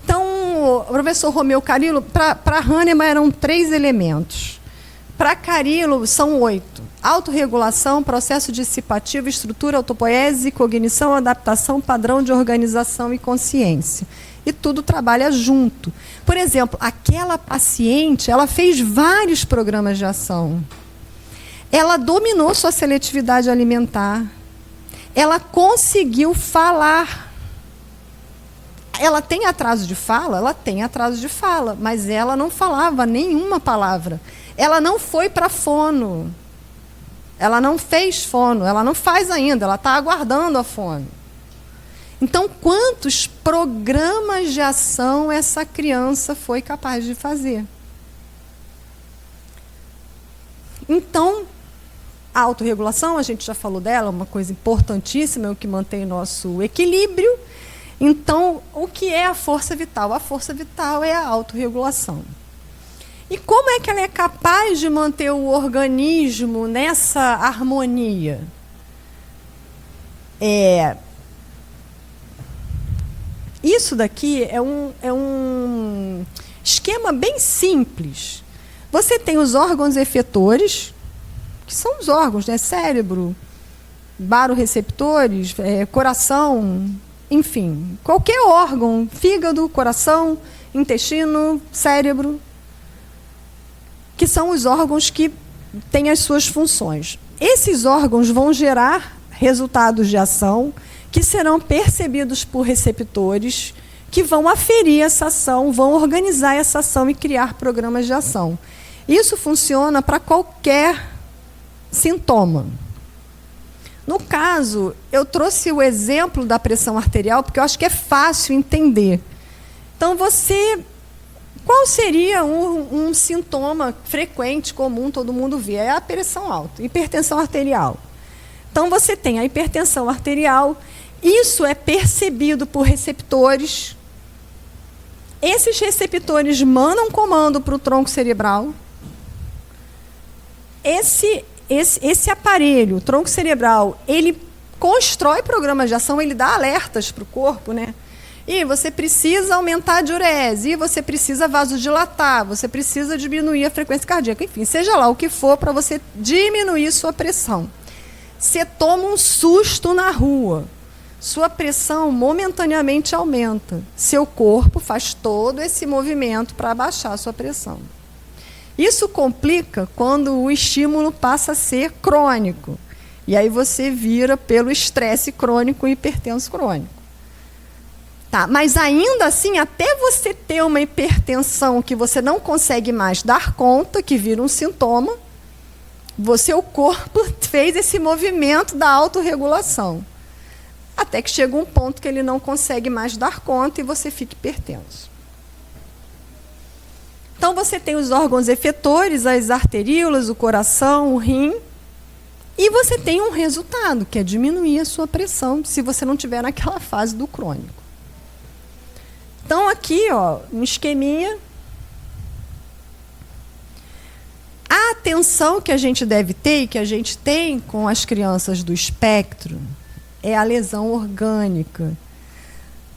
Então, o professor Romeu Carilo, para Hahnemann eram 3 elementos. Para Carilo, são 8. autorregulação, processo dissipativo, estrutura, autopoese, cognição, adaptação, padrão de organização e consciência. E tudo trabalha junto. Por exemplo, aquela paciente, ela fez vários programas de ação. Ela dominou sua seletividade alimentar. Ela conseguiu falar. Ela tem atraso de fala? Ela tem atraso de fala, mas ela não falava nenhuma palavra. Ela não foi para fono. Ela não fez fono, ela não faz ainda, ela está aguardando a fono. Então, quantos programas de ação essa criança foi capaz de fazer? Então, a autorregulação, a gente já falou dela, uma coisa importantíssima, é o que mantém nosso equilíbrio. Então, o que é a força vital? A força vital é a autorregulação. E como é que ela é capaz de manter o organismo nessa harmonia? Isso daqui é um esquema bem simples. Você tem os órgãos efetores, que são os órgãos, né? Cérebro, baroreceptores, coração, enfim, qualquer órgão, fígado, coração, intestino, cérebro, que são os órgãos que têm as suas funções. Esses órgãos vão gerar resultados de ação que serão percebidos por receptores que vão aferir essa ação, vão organizar essa ação e criar programas de ação. Isso funciona para qualquer sintoma. No caso, eu trouxe o exemplo da pressão arterial porque eu acho que é fácil entender. Então, qual seria um sintoma frequente, comum, todo mundo vê? É a pressão alta, hipertensão arterial. Então, você tem a hipertensão arterial, isso é percebido por receptores. Esses receptores mandam comando para o tronco cerebral. Esse aparelho, o tronco cerebral, ele constrói programas de ação, ele dá alertas para o corpo, né? E você precisa aumentar a diurese, e você precisa vasodilatar, você precisa diminuir a frequência cardíaca, enfim, seja lá o que for para você diminuir sua pressão. Você toma um susto na rua, sua pressão momentaneamente aumenta. Seu corpo faz todo esse movimento para abaixar a sua pressão. Isso complica quando o estímulo passa a ser crônico. E aí você vira pelo estresse crônico e hipertenso crônico. Tá, mas ainda assim, até você ter uma hipertensão que você não consegue mais dar conta, que vira um sintoma, o corpo fez esse movimento da autorregulação. Até que chega um ponto que ele não consegue mais dar conta e você fica hipertenso. Então, você tem os órgãos efetores, as arteríolas, o coração, o rim, e você tem um resultado, que é diminuir a sua pressão, se você não estiver naquela fase do crônico. Então, aqui, um esqueminha. A atenção que a gente deve ter e que a gente tem com as crianças do espectro é a lesão orgânica.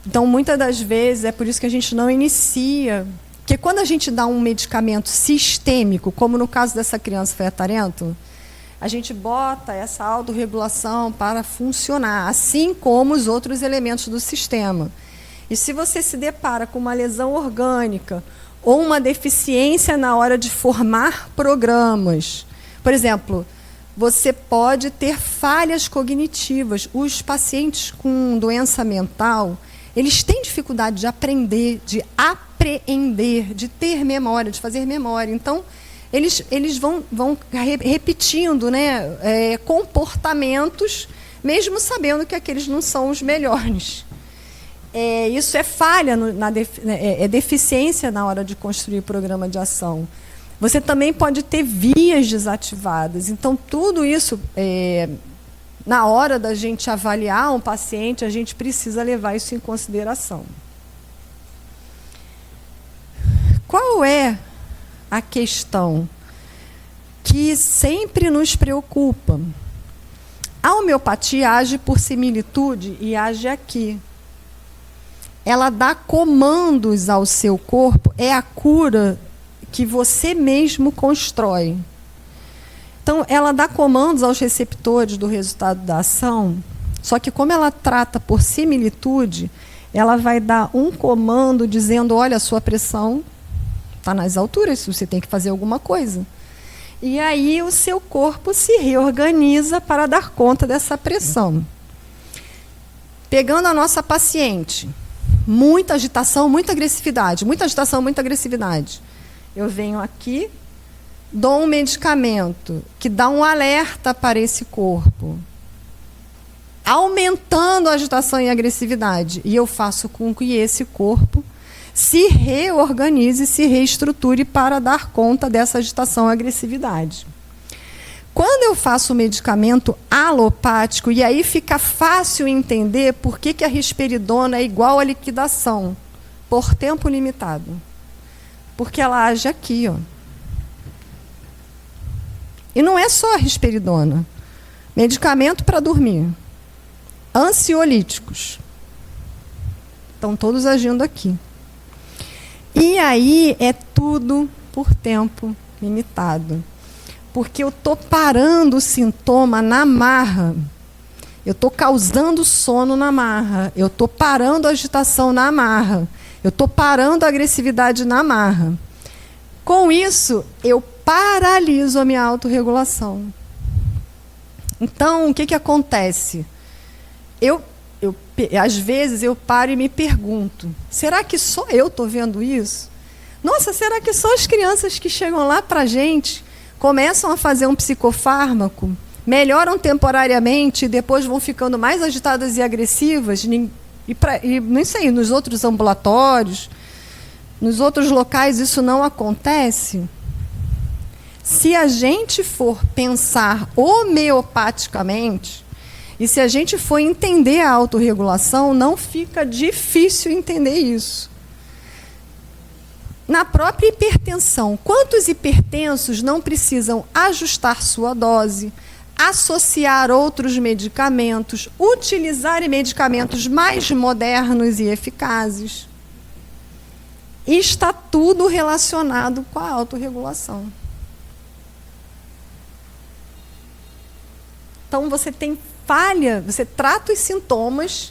Então, muitas das vezes, é por isso que a gente não inicia. Porque quando a gente dá um medicamento sistêmico, como no caso dessa criança foi a Tarento, a gente bota essa autorregulação para funcionar, assim como os outros elementos do sistema. E se você se depara com uma lesão orgânica ou uma deficiência na hora de formar programas, por exemplo, você pode ter falhas cognitivas. Os pacientes com doença mental, eles têm dificuldade de aprender, de apreender, de ter memória, de fazer memória. Então, eles vão repetindo, né, comportamentos, mesmo sabendo que aqueles não são os melhores. Isso é falha, é deficiência na hora de construir o programa de ação. Você também pode ter vias desativadas. Então, tudo isso, na hora da gente avaliar um paciente, a gente precisa levar isso em consideração. Qual é a questão que sempre nos preocupa? A homeopatia age por similitude e age aqui. Ela dá comandos ao seu corpo, é a cura que você mesmo constrói. Então, ela dá comandos aos receptores do resultado da ação, só que como ela trata por similitude, ela vai dar um comando dizendo, olha, a sua pressão está nas alturas, você tem que fazer alguma coisa. E aí o seu corpo se reorganiza para dar conta dessa pressão. Pegando a nossa paciente, muita agitação, muita agressividade, muita agitação, muita agressividade. Eu venho aqui, dou um medicamento que dá um alerta para esse corpo, aumentando a agitação e a agressividade. E eu faço com que esse corpo se reorganize, se reestruture para dar conta dessa agitação e agressividade. Quando eu faço o medicamento alopático, e aí fica fácil entender por que a risperidona é igual à liquidação, por tempo limitado. Porque ela age aqui, ó. E não é só a risperidona. Medicamento para dormir. Ansiolíticos. Estão todos agindo aqui. E aí é tudo por tempo limitado. Porque eu estou parando o sintoma na marra. Eu estou causando sono na marra. Eu estou parando a agitação na marra. Eu estou parando a agressividade na marra. Com isso, eu paraliso a minha autorregulação. Então, o que acontece? Às vezes eu paro e me pergunto, será que só eu estou vendo isso? Nossa, será que só as crianças que chegam lá para a gente começam a fazer um psicofármaco, melhoram temporariamente e depois vão ficando mais agitadas e agressivas? E não sei, nos outros ambulatórios, nos outros locais isso não acontece? Se a gente for pensar homeopaticamente, e se a gente for entender a autorregulação, não fica difícil entender isso. Na própria hipertensão, quantos hipertensos não precisam ajustar sua dose, associar outros medicamentos, utilizar medicamentos mais modernos e eficazes? E está tudo relacionado com a autorregulação. Então, você tem falha, você trata os sintomas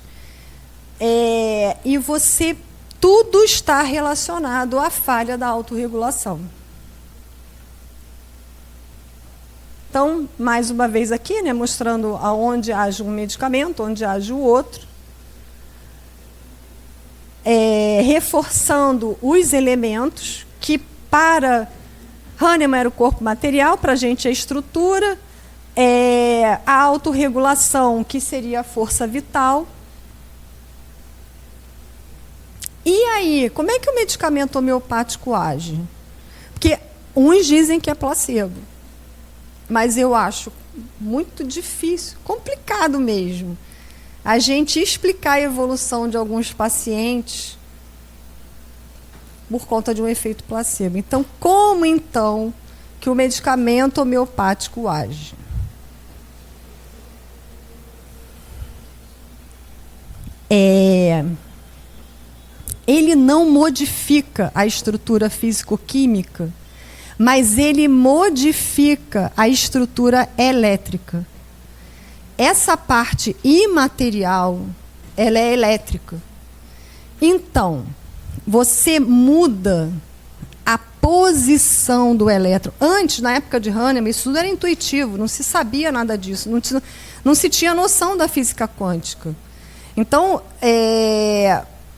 e tudo está relacionado à falha da autorregulação. Então, mais uma vez aqui, né, mostrando aonde age um medicamento, onde age o outro. Reforçando os elementos que para Hahnemann era o corpo material, para a gente é a estrutura, a autorregulação, que seria a força vital. E aí, como é que o medicamento homeopático age? Porque uns dizem que é placebo, mas eu acho muito difícil, complicado mesmo, a gente explicar a evolução de alguns pacientes por conta de um efeito placebo. Então, como então que o medicamento homeopático age? Ele não modifica a estrutura físico-química, mas ele modifica a estrutura elétrica. Essa parte imaterial, ela é elétrica. Então, você muda a posição do elétron. Antes, na época de Hahnemann, isso tudo era intuitivo, não se sabia nada disso, não se tinha noção da física quântica. Então,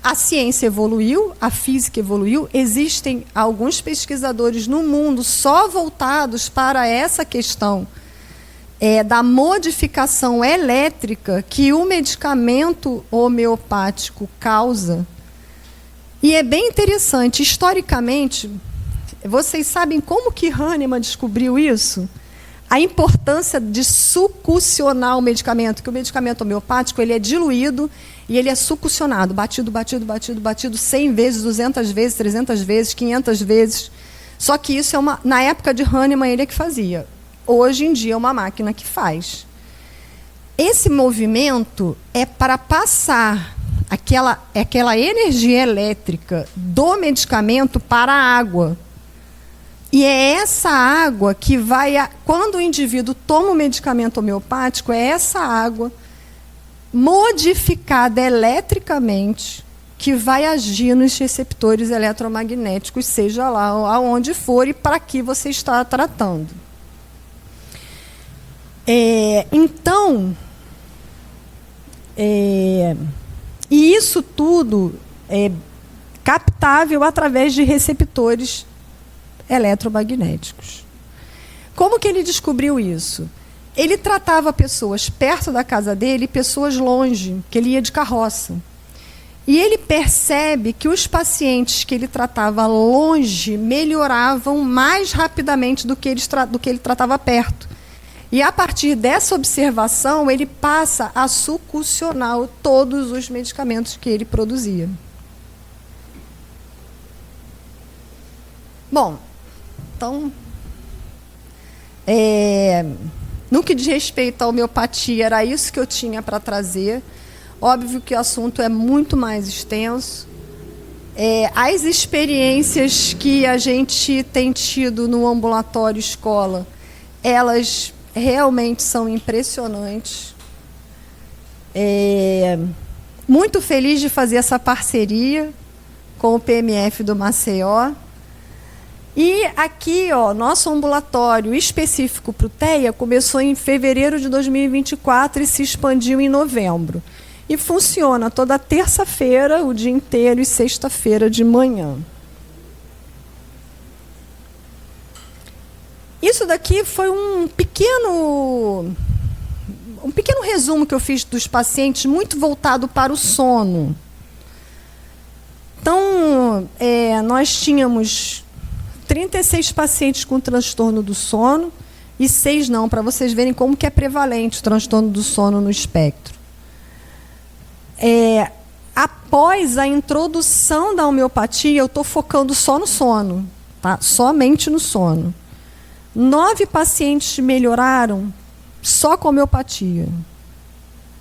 a ciência evoluiu, a física evoluiu, existem alguns pesquisadores no mundo só voltados para essa questão da modificação elétrica que o medicamento homeopático causa. E é bem interessante, historicamente, vocês sabem como que Hahnemann descobriu isso? A importância de succionar o medicamento, que o medicamento homeopático ele é diluído e ele é succionado, batido, 100 vezes, 200 vezes, 300 vezes, 500 vezes. Só que isso na época de Hahnemann ele é que fazia. Hoje em dia é uma máquina que faz. Esse movimento é para passar aquela energia elétrica do medicamento para a água. E é essa água que vai... Quando o indivíduo toma o medicamento homeopático, é essa água modificada eletricamente que vai agir nos receptores eletromagnéticos, seja lá aonde for e para que você está tratando. Então, e isso tudo é captável através de receptores eletromagnéticos. Como que ele descobriu isso? Ele tratava pessoas perto da casa dele e pessoas longe, que ele ia de carroça. E ele percebe que os pacientes que ele tratava longe melhoravam mais rapidamente do que ele tratava perto. E, a partir dessa observação, ele passa a succionar todos os medicamentos que ele produzia. Bom, então, no que diz respeito à homeopatia, era isso que eu tinha para trazer. Óbvio que o assunto é muito mais extenso. As experiências que a gente tem tido no ambulatório escola, elas realmente são impressionantes. Muito feliz de fazer essa parceria com o PMF do Maceió. E aqui, nosso ambulatório específico para o TEA começou em fevereiro de 2024 e se expandiu em novembro. E funciona toda terça-feira, o dia inteiro, e sexta-feira de manhã. Isso daqui foi um pequeno resumo que eu fiz dos pacientes, muito voltado para o sono. Então, nós tínhamos 36 pacientes com transtorno do sono e 6 não, para vocês verem como que é prevalente o transtorno do sono no espectro. Após a introdução da homeopatia, eu estou focando só no sono, tá? Somente no sono. 9 pacientes melhoraram só com homeopatia.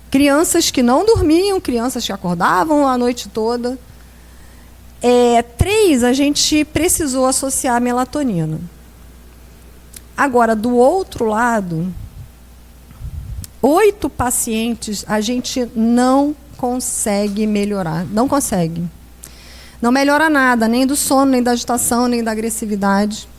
Crianças que não dormiam, crianças que acordavam a noite toda. 3, a gente precisou associar a melatonina. Agora, do outro lado, 8 pacientes a gente não consegue melhorar. Não consegue. Não melhora nada, nem do sono, nem da agitação, nem da agressividade.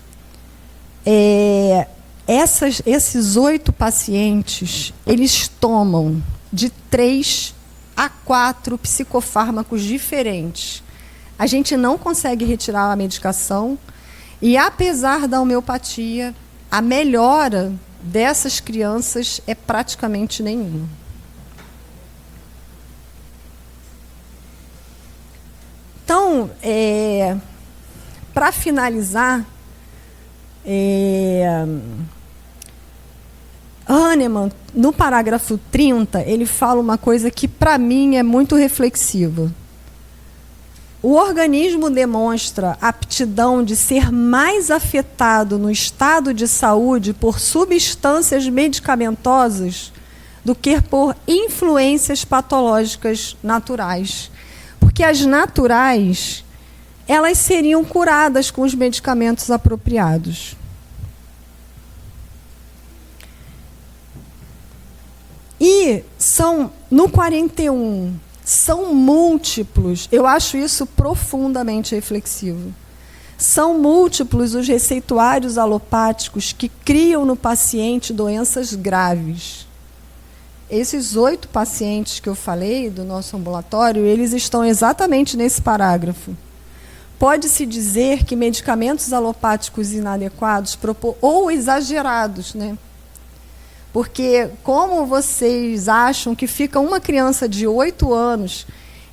Esses 8 pacientes, eles tomam de 3 a 4 psicofármacos diferentes. A gente não consegue retirar a medicação e, apesar da homeopatia, a melhora dessas crianças é praticamente nenhuma. Então, para finalizar, Hahnemann, no parágrafo 30, ele fala uma coisa que, para mim, é muito reflexiva. O organismo demonstra aptidão de ser mais afetado no estado de saúde por substâncias medicamentosas do que por influências patológicas naturais. Porque as naturais, elas seriam curadas com os medicamentos apropriados. E no 41, são múltiplos, eu acho isso profundamente reflexivo. São múltiplos os receituários alopáticos que criam no paciente doenças graves. Esses 8 pacientes que eu falei do nosso ambulatório, eles estão exatamente nesse parágrafo. Pode-se dizer que medicamentos alopáticos inadequados ou exagerados, né? Porque como vocês acham que fica uma criança de 8 anos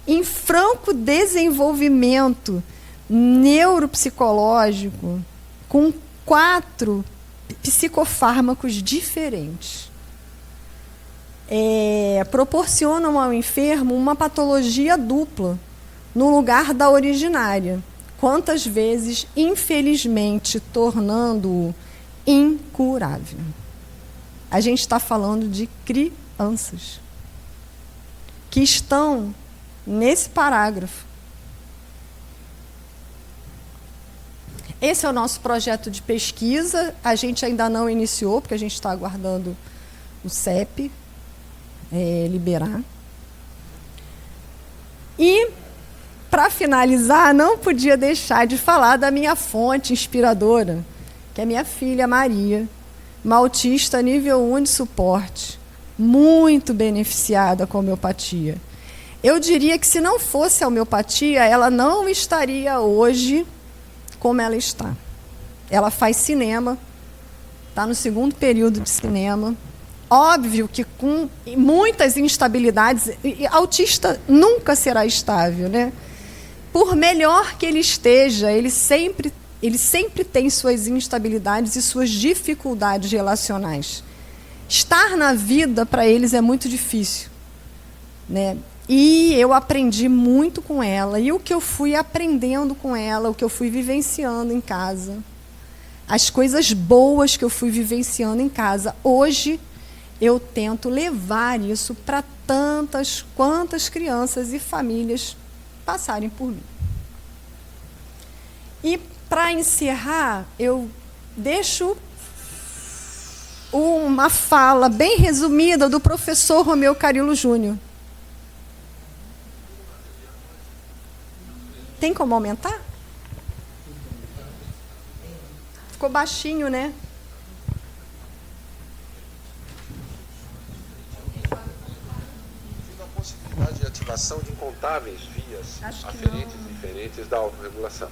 em franco desenvolvimento neuropsicológico com 4 psicofármacos diferentes? Proporcionam ao enfermo uma patologia dupla no lugar da originária. Quantas vezes, infelizmente, tornando-o incurável. A gente está falando de crianças que estão nesse parágrafo. Esse é o nosso projeto de pesquisa. A gente ainda não iniciou, porque a gente está aguardando o CEP liberar. E, para finalizar, não podia deixar de falar da minha fonte inspiradora, que é minha filha Maria, uma autista nível 1 de suporte, muito beneficiada com a homeopatia. Eu diria que, se não fosse a homeopatia, ela não estaria hoje como ela está. Ela faz cinema, está no 2º período de cinema. Óbvio que com muitas instabilidades, e autista nunca será estável, né? Por melhor que ele esteja, ele sempre tem suas instabilidades e suas dificuldades relacionais. Estar na vida, para eles, é muito difícil, né? E eu aprendi muito com ela. E o que eu fui aprendendo com ela, o que eu fui vivenciando em casa, as coisas boas que eu fui vivenciando em casa, hoje eu tento levar isso para tantas quantas crianças e famílias passarem por mim. E, para encerrar, eu deixo uma fala bem resumida do professor Romeu Carilo Júnior. Tem como aumentar? Ficou baixinho, né? A possibilidade de ativação de incontáveis vias aferentes e diferentes da autorregulação.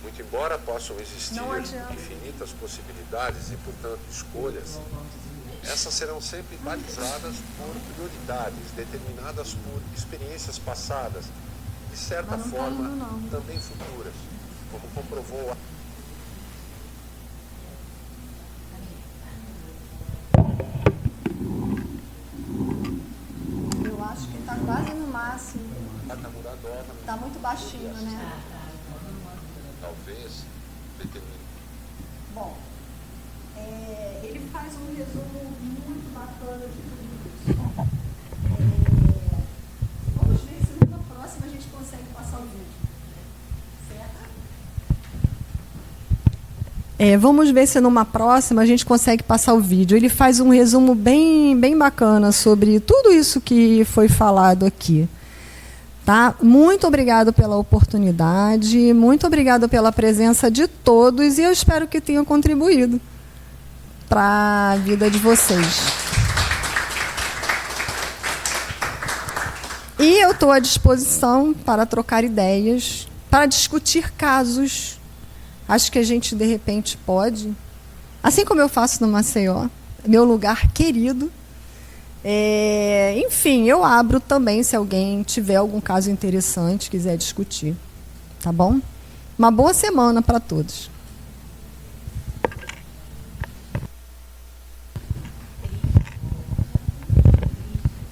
Muito embora possam existir infinitas possibilidades e, portanto, escolhas, essas serão sempre balizadas por prioridades, determinadas por experiências passadas, de certa forma, também futuras, como comprovou a... Eu acho que está quase no máximo. Está muito baixinho, né? Talvez determine. Bom, ele faz um resumo muito bacana de tudo isso. Vamos ver se numa próxima a gente consegue passar o vídeo. Certo? Vamos ver se numa próxima a gente consegue passar o vídeo. Ele faz um resumo bem bacana sobre tudo isso que foi falado aqui. Tá? Muito obrigado pela oportunidade, muito obrigado pela presença de todos, e eu espero que tenha contribuído para a vida de vocês. E eu estou à disposição para trocar ideias, para discutir casos. Acho que a gente, de repente, pode, assim como eu faço no Maceió, meu lugar querido. Enfim, eu abro também se alguém tiver algum caso interessante, quiser discutir. Tá bom? Uma boa semana para todos.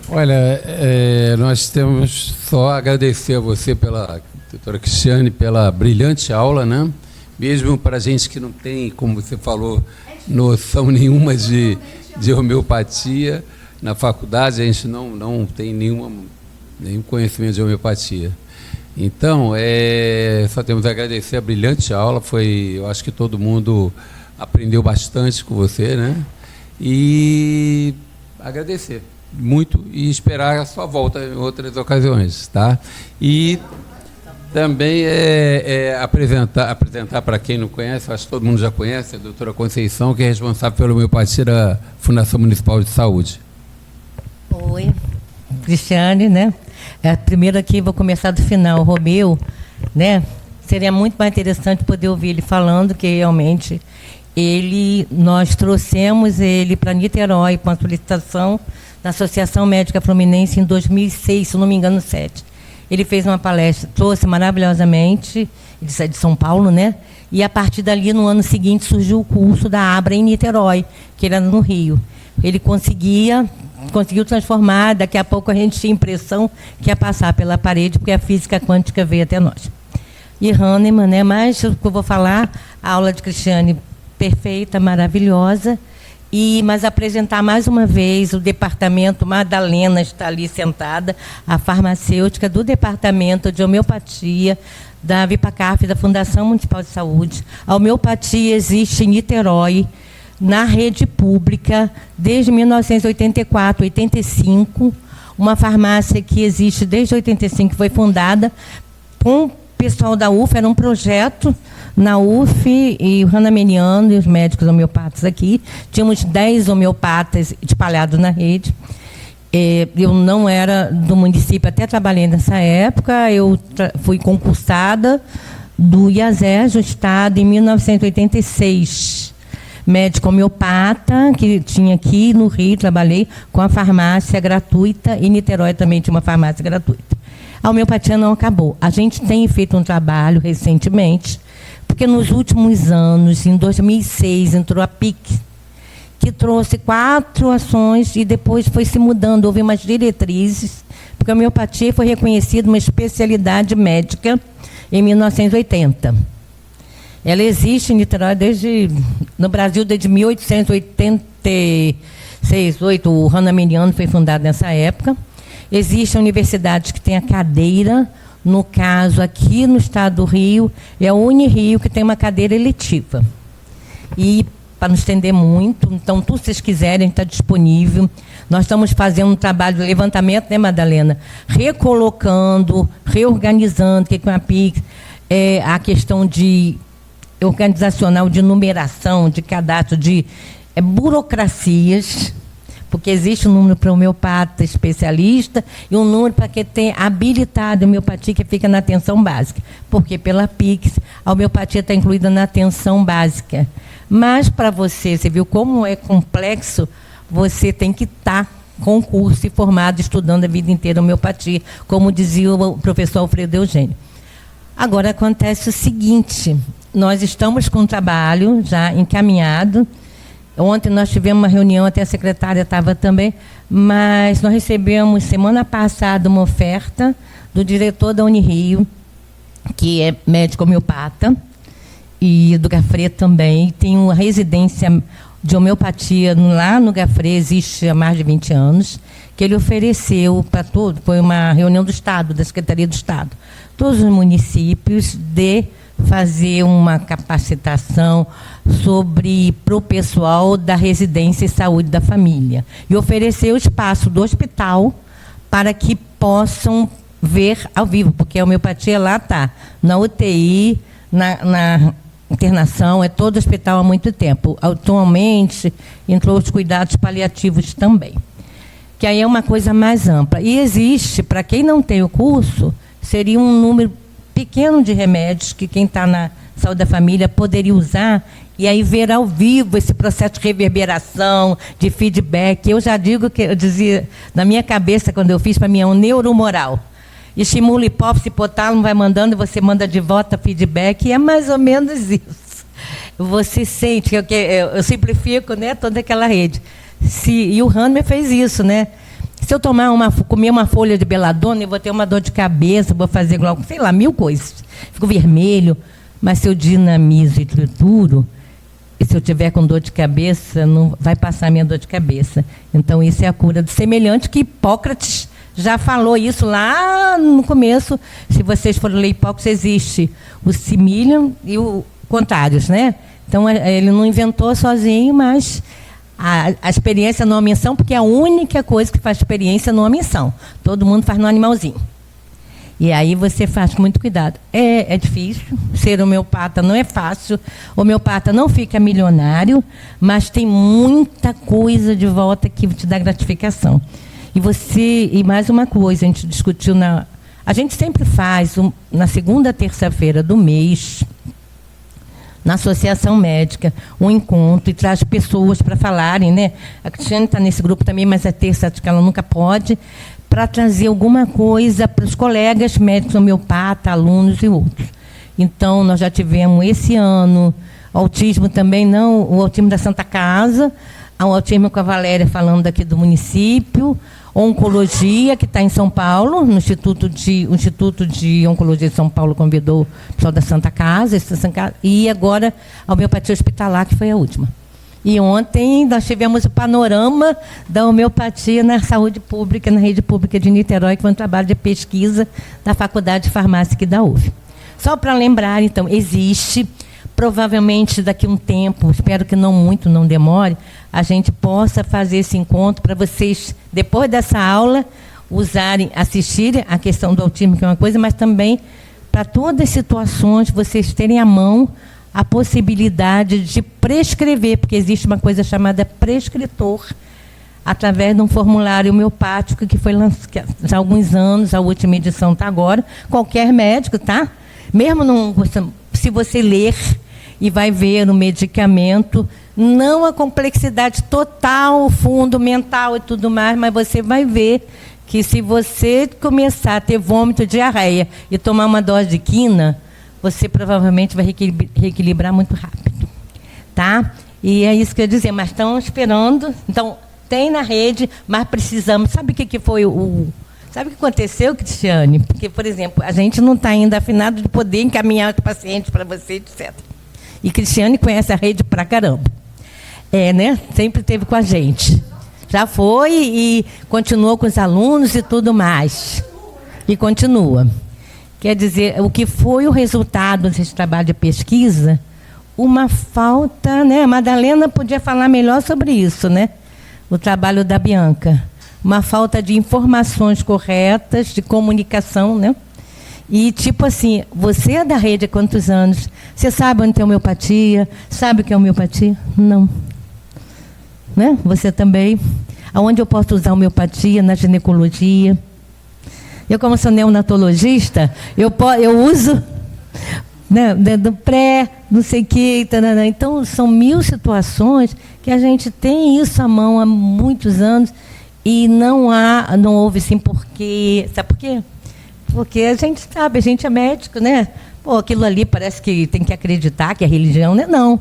Olha, nós temos só a agradecer a você, doutora Cristiane, pela brilhante aula, né? Mesmo para a gente que não tem, como você falou, noção nenhuma de homeopatia. Na faculdade, a gente não tem nenhum conhecimento de homeopatia. Então, só temos a agradecer a brilhante aula. Eu acho que todo mundo aprendeu bastante com você, né? E agradecer muito e esperar a sua volta em outras ocasiões, tá? E também apresentar para quem não conhece, acho que todo mundo já conhece, a doutora Conceição, que é responsável pela homeopatia da Fundação Municipal de Saúde. Oi, Cristiane, né? Primeiro aqui, vou começar do final. O Romeu, né? Seria muito mais interessante poder ouvir ele falando, que realmente nós trouxemos ele para Niterói com a solicitação da Associação Médica Fluminense em 2006, se não me engano, 2007. Ele fez uma palestra, trouxe maravilhosamente, ele é de São Paulo, né? E a partir dali, no ano seguinte, surgiu o curso da Abra em Niterói, que era no Rio. Ele conseguiu transformar, daqui a pouco a gente tinha a impressão que ia passar pela parede, porque a física quântica veio até nós. E Hahnemann, né? Mas o que eu vou falar, a aula de Cristiane perfeita, maravilhosa, mas apresentar mais uma vez o departamento, Madalena está ali sentada, a farmacêutica do departamento de homeopatia da Vipacaf, da Fundação Municipal de Saúde. A homeopatia existe em Niterói, na rede pública, desde 1984, 85. Uma farmácia que existe desde 85, foi fundada com o pessoal da UF, era um projeto na UF, e o Hanameniano e os médicos homeopatas aqui. Tínhamos 10 homeopatas espalhados na rede. Eu não era do município, até trabalhei nessa época. Eu fui concursada do IASES, do Estado, em 1986. Médico homeopata, que tinha aqui no Rio, trabalhei com a farmácia gratuita, e em Niterói também tinha uma farmácia gratuita. A homeopatia não acabou. A gente tem feito um trabalho recentemente, porque nos últimos anos, em 2006, entrou a PIC, que trouxe 4 ações e depois foi se mudando, houve umas diretrizes, porque a homeopatia foi reconhecida uma especialidade médica em 1980. Ela existe em Niterói no Brasil desde 1886, 8, o Hanameniano foi fundado nessa época. Existem universidades que têm a cadeira, no caso aqui no estado do Rio, é a Unirio que tem uma cadeira eletiva. E, para não estender muito, então, tudo que vocês quiserem, está disponível. Nós estamos fazendo um trabalho de levantamento, né, Madalena? Recolocando, reorganizando, que com a PIC, a questão de organizacional, de numeração, de cadastro, de burocracias, porque existe um número para homeopata especialista e um número para quem tem habilitado homeopatia, que fica na atenção básica. Porque pela PIX, a homeopatia está incluída na atenção básica. Mas para você viu como é complexo, você tem que estar com curso e formado, estudando a vida inteira homeopatia, como dizia o professor Alfredo Eugênio. Agora acontece o seguinte, nós estamos com um trabalho já encaminhado. Ontem nós tivemos uma reunião, até a secretária estava também, mas nós recebemos semana passada uma oferta do diretor da Unirio, que é médico homeopata, e do Gafré também. Tem uma residência de homeopatia lá no Gafré, existe há mais de 20 anos, que ele ofereceu para todos, foi uma reunião do Estado, da Secretaria do Estado, todos os municípios, de fazer uma capacitação para o pessoal da residência e saúde da família. E oferecer o espaço do hospital para que possam ver ao vivo, porque a homeopatia lá está, na UTI, na internação, é todo hospital há muito tempo. Atualmente, entrou os cuidados paliativos também, que aí é uma coisa mais ampla. E existe, para quem não tem o curso, seria um número pequeno de remédios que quem está na saúde da família poderia usar, e aí ver ao vivo esse processo de reverberação, de feedback. Eu já digo que, eu dizia, na minha cabeça, quando eu fiz, para mim é um neuromoral. Estimula hipófise, hipotálamo, vai mandando, e você manda de volta feedback, e é mais ou menos isso. Você sente, eu simplifico, né, toda aquela rede. E o Hahnemann fez isso, né? Se eu comer uma folha de beladona, eu vou ter uma dor de cabeça, vou fazer, sei lá, 1000 coisas. Fico vermelho, mas se eu dinamizo e trituro, e se eu tiver com dor de cabeça, não vai passar a minha dor de cabeça. Então, isso é a cura do semelhante, que Hipócrates já falou isso lá no começo. Se vocês forem ler Hipócrates, existe o similium e o contrários, né? Então, ele não inventou sozinho, mas a experiência não é uma menção, porque é a única coisa que faz experiência não é uma menção. Todo mundo faz no animalzinho. E aí você faz com muito cuidado. É difícil, ser homeopata não é fácil. Homeopata não fica milionário, mas tem muita coisa de volta que te dá gratificação. E mais uma coisa, a gente discutiu a gente sempre faz, na segunda terça-feira do mês, na Associação Médica, um encontro, e traz pessoas para falarem, né? A Cristiane está nesse grupo também, mas a terça acho que ela nunca pode, para trazer alguma coisa para os colegas médicos homeopatas, alunos e outros. Então, nós já tivemos esse ano, autismo também, não, o autismo da Santa Casa, o autismo com a Valéria falando daqui do município, oncologia, que está em São Paulo, no Instituto de Oncologia de São Paulo convidou o pessoal da Santa Casa, e agora a homeopatia hospitalar, que foi a última. E ontem nós tivemos o panorama da homeopatia na saúde pública, na rede pública de Niterói, que foi um trabalho de pesquisa da Faculdade de Farmácia que da UF. Só para lembrar, então, existe. Provavelmente daqui a um tempo, espero que não muito, não demore, a gente possa fazer esse encontro para vocês, depois dessa aula, assistirem a questão do autismo, que é uma coisa, mas também para todas as situações, vocês terem à mão a possibilidade de prescrever, porque existe uma coisa chamada prescritor, através de um formulário homeopático que foi lançado há alguns anos, a última edição está agora. Qualquer médico, tá? Mesmo se você ler e vai ver no medicamento, não a complexidade total, fundamental e tudo mais, mas você vai ver que se você começar a ter vômito, diarreia e tomar uma dose de quina, você provavelmente vai reequilibrar muito rápido. Tá? E é isso que eu ia dizer, mas estão esperando. Então, tem na rede, mas precisamos. Sabe o que foi Sabe o que aconteceu, Cristiane? Porque, por exemplo, a gente não está ainda afinado de poder encaminhar os pacientes para você, etc. E Cristiane conhece a rede pra caramba. Né? Sempre esteve com a gente. Já foi e continuou com os alunos e tudo mais. E continua. Quer dizer, o que foi o resultado desse trabalho de pesquisa? Uma falta, né? A Madalena podia falar melhor sobre isso, né? O trabalho da Bianca. Uma falta de informações corretas, de comunicação, né? E, tipo assim, você é da rede há quantos anos? Você sabe onde tem homeopatia? Sabe o que é homeopatia? Não. Né? Você também. Aonde eu posso usar homeopatia? Na ginecologia. Eu, como sou neonatologista, eu uso, né, do pré, não sei o quê. Tarará. Então, são 1000 situações que a gente tem isso à mão há muitos anos e não houve sim porquê. Sabe por quê? Porque a gente sabe, a gente é médico, né? Pô, aquilo ali parece que tem que acreditar que é religião, né? Não.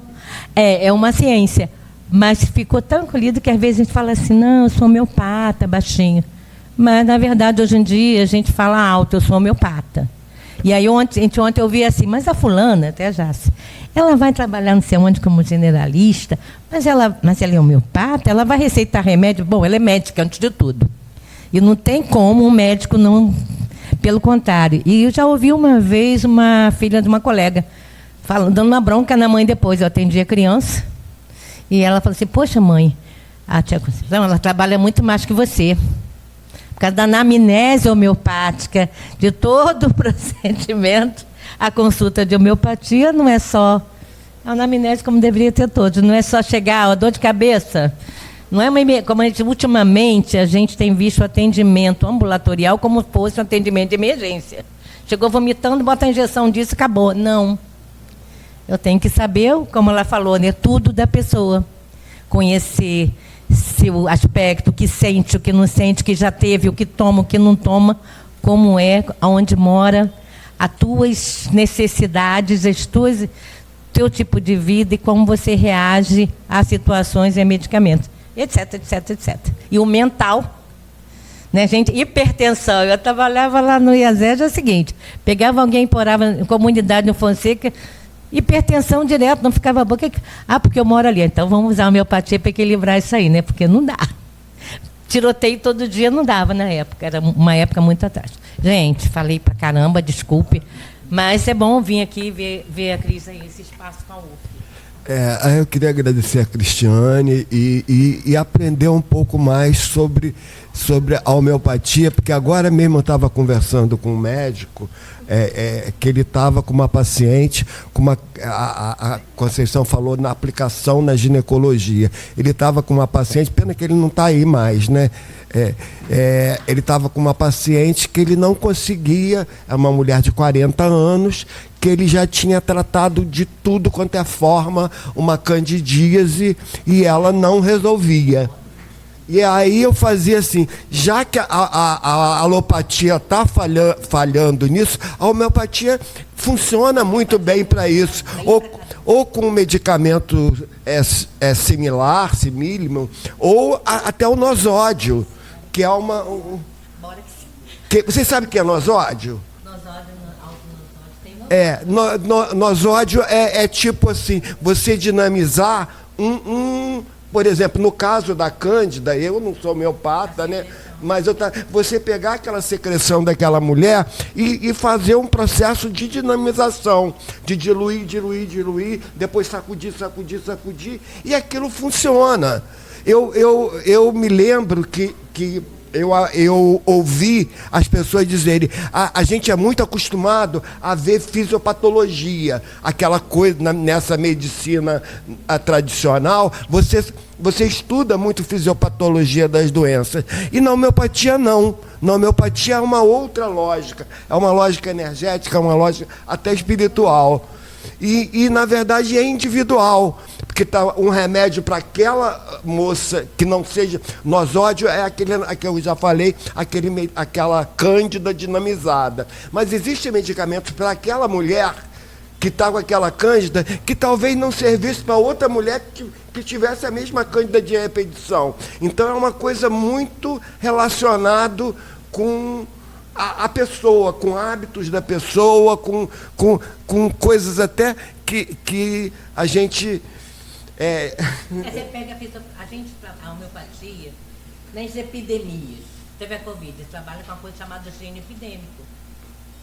É uma ciência. Mas ficou tão colhido que às vezes a gente fala assim, não, eu sou homeopata, baixinho. Mas, na verdade, hoje em dia, a gente fala alto, eu sou homeopata. E aí, ontem eu vi assim, mas a fulana, até já, ela vai trabalhar não sei onde como generalista, mas ela é homeopata, ela vai receitar remédio. Bom, ela é médica, antes de tudo. E não tem como um médico não... Pelo contrário. E eu já ouvi uma vez uma filha de uma colega dando uma bronca na mãe depois. Eu atendi a criança e ela falou assim, poxa, mãe, a tia Conceição, ela trabalha muito mais que você. Por causa da anamnese homeopática, de todo o procedimento, a consulta de homeopatia não é só a anamnese como deveria ter todos, não é só chegar, a dor de cabeça. Não é como ultimamente a gente tem visto o atendimento ambulatorial como fosse um atendimento de emergência. Chegou vomitando, bota a injeção disso, acabou. Não. Eu tenho que saber, como ela falou, né, tudo da pessoa. Conhecer seu aspecto, o que sente, o que não sente, o que já teve, o que toma, o que não toma, como é, aonde mora, as tuas necessidades, teu tipo de vida e como você reage a situações e a medicamentos. Etc, etc, etc. E o mental, né, gente? Hipertensão. Eu trabalhava lá no IASEG, é o seguinte, pegava alguém, morava em comunidade no Fonseca, hipertensão direto, não ficava boa. Porque eu moro ali, então vamos usar a homeopatia para equilibrar isso aí, né? Porque não dá. Tiroteio todo dia não dava na época, era uma época muito atrás. Gente, falei pra caramba, desculpe, mas é bom vir aqui ver a Cris aí, esse espaço com a UF. Eu queria agradecer a Cristiane e aprender um pouco mais sobre a homeopatia, porque agora mesmo eu estava conversando com um médico que ele estava com uma paciente, a Conceição falou na aplicação na ginecologia. Ele estava com uma paciente, pena que ele não está aí mais, né? Ele estava com uma paciente que ele não conseguia, é uma mulher de 40 anos, que ele já tinha tratado de tudo quanto é forma, uma candidíase, e ela não resolvia. E aí eu fazia assim, já que a alopatia está falhando nisso, a homeopatia funciona muito bem para isso. Ou com um medicamento similar, ou até o nosódio, que é uma... Vocês sabem o que é nosódio? Nosódio é tipo assim, você dinamizar por exemplo, no caso da Cândida, eu não sou homeopata, né? Mas você pegar aquela secreção daquela mulher e fazer um processo de dinamização, de diluir, depois sacudir, e aquilo funciona. Eu me lembro que eu ouvi as pessoas dizerem, a gente é muito acostumado a ver fisiopatologia, aquela coisa nessa medicina tradicional, você estuda muito fisiopatologia das doenças, e na homeopatia não. Na homeopatia é uma outra lógica, é uma lógica energética, é uma lógica até espiritual. E na verdade é individual, porque tá um remédio para aquela moça que não seja nosódio, é aquele que eu já falei, aquela cândida dinamizada. Mas existem medicamentos para aquela mulher que está com aquela cândida, que talvez não servisse para outra mulher que tivesse a mesma cândida de repetição. Então é uma coisa muito relacionada com a pessoa, com hábitos da pessoa, com coisas até que a gente... Você pega a gente, a homeopatia, nas epidemias, teve a Covid, trabalha com uma coisa chamada gene epidêmico.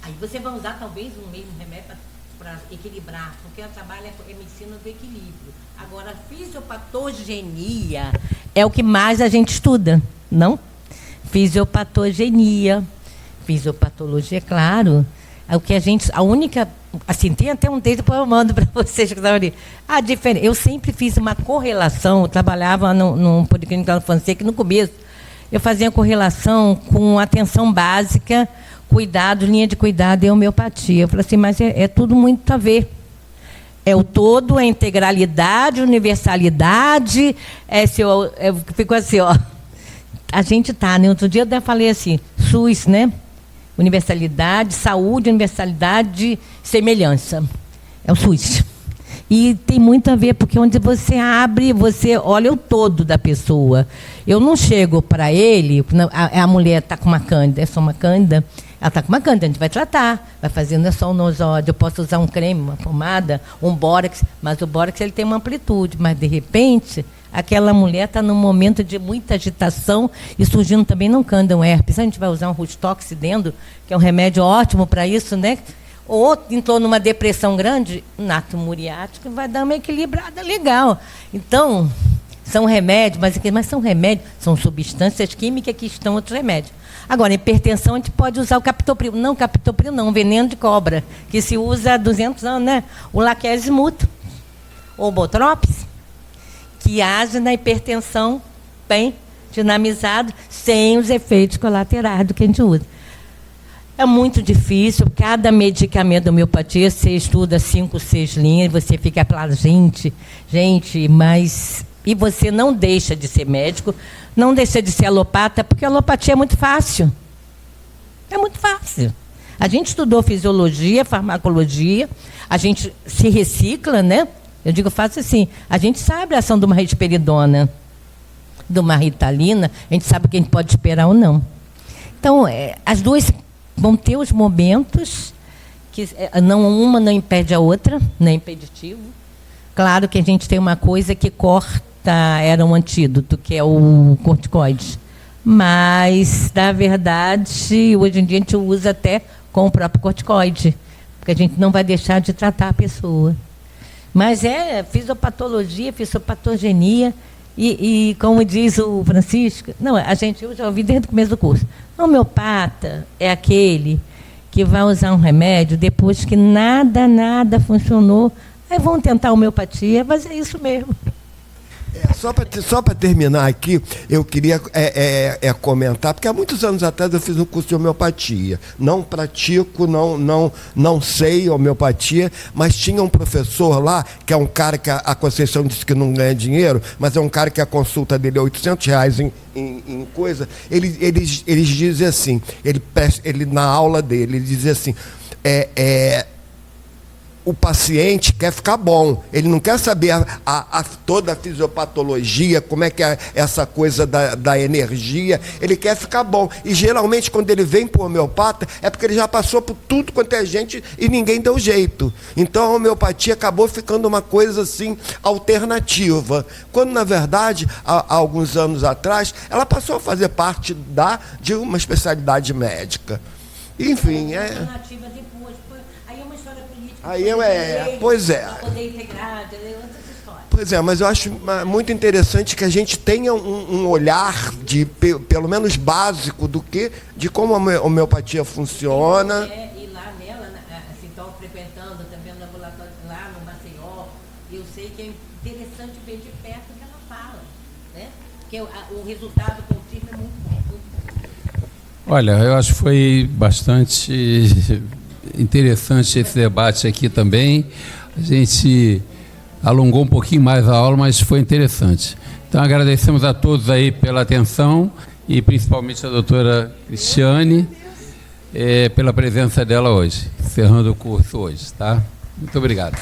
Aí você vai usar talvez um mesmo remédio para equilibrar, porque ela trabalha com a medicina do equilíbrio. Agora, a fisiopatogenia é o que mais a gente estuda, não? Fisiopatogenia, fisiopatologia, claro. É o que a única, assim, tem até um texto que eu mando para vocês que estão ali. Eu sempre fiz uma correlação, eu trabalhava num Policlínica da Fonseca, no começo, eu fazia correlação com atenção básica, cuidado, linha de cuidado e homeopatia. Eu falei assim, mas é tudo muito a ver. É o todo, a integralidade, universalidade, ficou assim, ó. A gente está, né? Outro dia eu falei assim, SUS, né? Universalidade, saúde, universalidade, semelhança. É o SUS. E tem muito a ver, porque onde você abre, você olha o todo da pessoa. Eu não chego para ele, a mulher está com uma cândida, é só uma cândida, ela está com uma cândida, a gente vai tratar, vai fazendo só um nosódio, eu posso usar um creme, uma pomada, um bórax, mas o bórax ele tem uma amplitude, mas de repente aquela mulher está num momento de muita agitação e surgindo também não cândida, um herpes. A gente vai usar um Rustox dentro, que é um remédio ótimo para isso, né? Ou entrou numa depressão grande, nato muriático, vai dar uma equilibrada legal. Então, são remédios, mas são remédios, são substâncias químicas que estão outros remédios. Agora, hipertensão, a gente pode usar o captopril. Não, captopril não, veneno de cobra, que se usa há 200 anos, né? O laquesimut, ou botrops, que age na hipertensão bem dinamizado, sem os efeitos colaterais do que a gente usa. É muito difícil, cada medicamento da homeopatia, você estuda 5, 6 linhas, você fica para gente, mas... E você não deixa de ser médico, não deixa de ser alopata, porque a alopatia é muito fácil. É muito fácil. A gente estudou fisiologia, farmacologia, a gente se recicla, né? Eu digo fácil assim, a gente sabe a ação de uma risperidona, de uma ritalina, a gente sabe o que a gente pode esperar ou não. Então, as duas vão ter os momentos que uma não impede a outra, não é impeditivo. Claro que a gente tem uma coisa que corta, era um antídoto, que é o corticoide. Mas, na verdade, hoje em dia a gente usa até com o próprio corticoide, porque a gente não vai deixar de tratar a pessoa. Mas fisiopatologia, fisiopatogenia, e como diz o Francisco, eu já ouvi desde o começo do curso, o homeopata é aquele que vai usar um remédio depois que nada funcionou, aí vão tentar a homeopatia, mas é isso mesmo. Só para terminar aqui, eu queria comentar, porque há muitos anos atrás eu fiz um curso de homeopatia. Não pratico, não sei homeopatia, mas tinha um professor lá, que é um cara que a Conceição disse que não ganha dinheiro, mas é um cara que a consulta dele é R$800 em coisa. Eles dizem assim, ele na aula dele, ele dizia assim, o paciente quer ficar bom, ele não quer saber toda a fisiopatologia, como é que é essa coisa da energia, ele quer ficar bom. E geralmente quando ele vem para o homeopata é porque ele já passou por tudo quanto é gente e ninguém deu jeito. Então a homeopatia acabou ficando uma coisa assim alternativa, quando na verdade há alguns anos atrás ela passou a fazer parte de uma especialidade médica. Enfim, alternativa depois. Aí é uma história política. Pois é. Poder integrar, outras histórias. Pois é, mas eu acho muito interessante que a gente tenha um olhar pelo menos básico de como a homeopatia funciona. E lá nela, assim, estou frequentando também o laboratório lá no Maceió, eu sei que é interessante ver de perto o que ela fala, né? Porque o resultado contínuo é muito bom. Olha, eu acho que foi bastante interessante esse debate aqui também. A gente alongou um pouquinho mais a aula, mas foi interessante. Então, agradecemos a todos aí pela atenção e principalmente a doutora Cristiane pela presença dela hoje, encerrando o curso hoje, tá? Muito obrigado.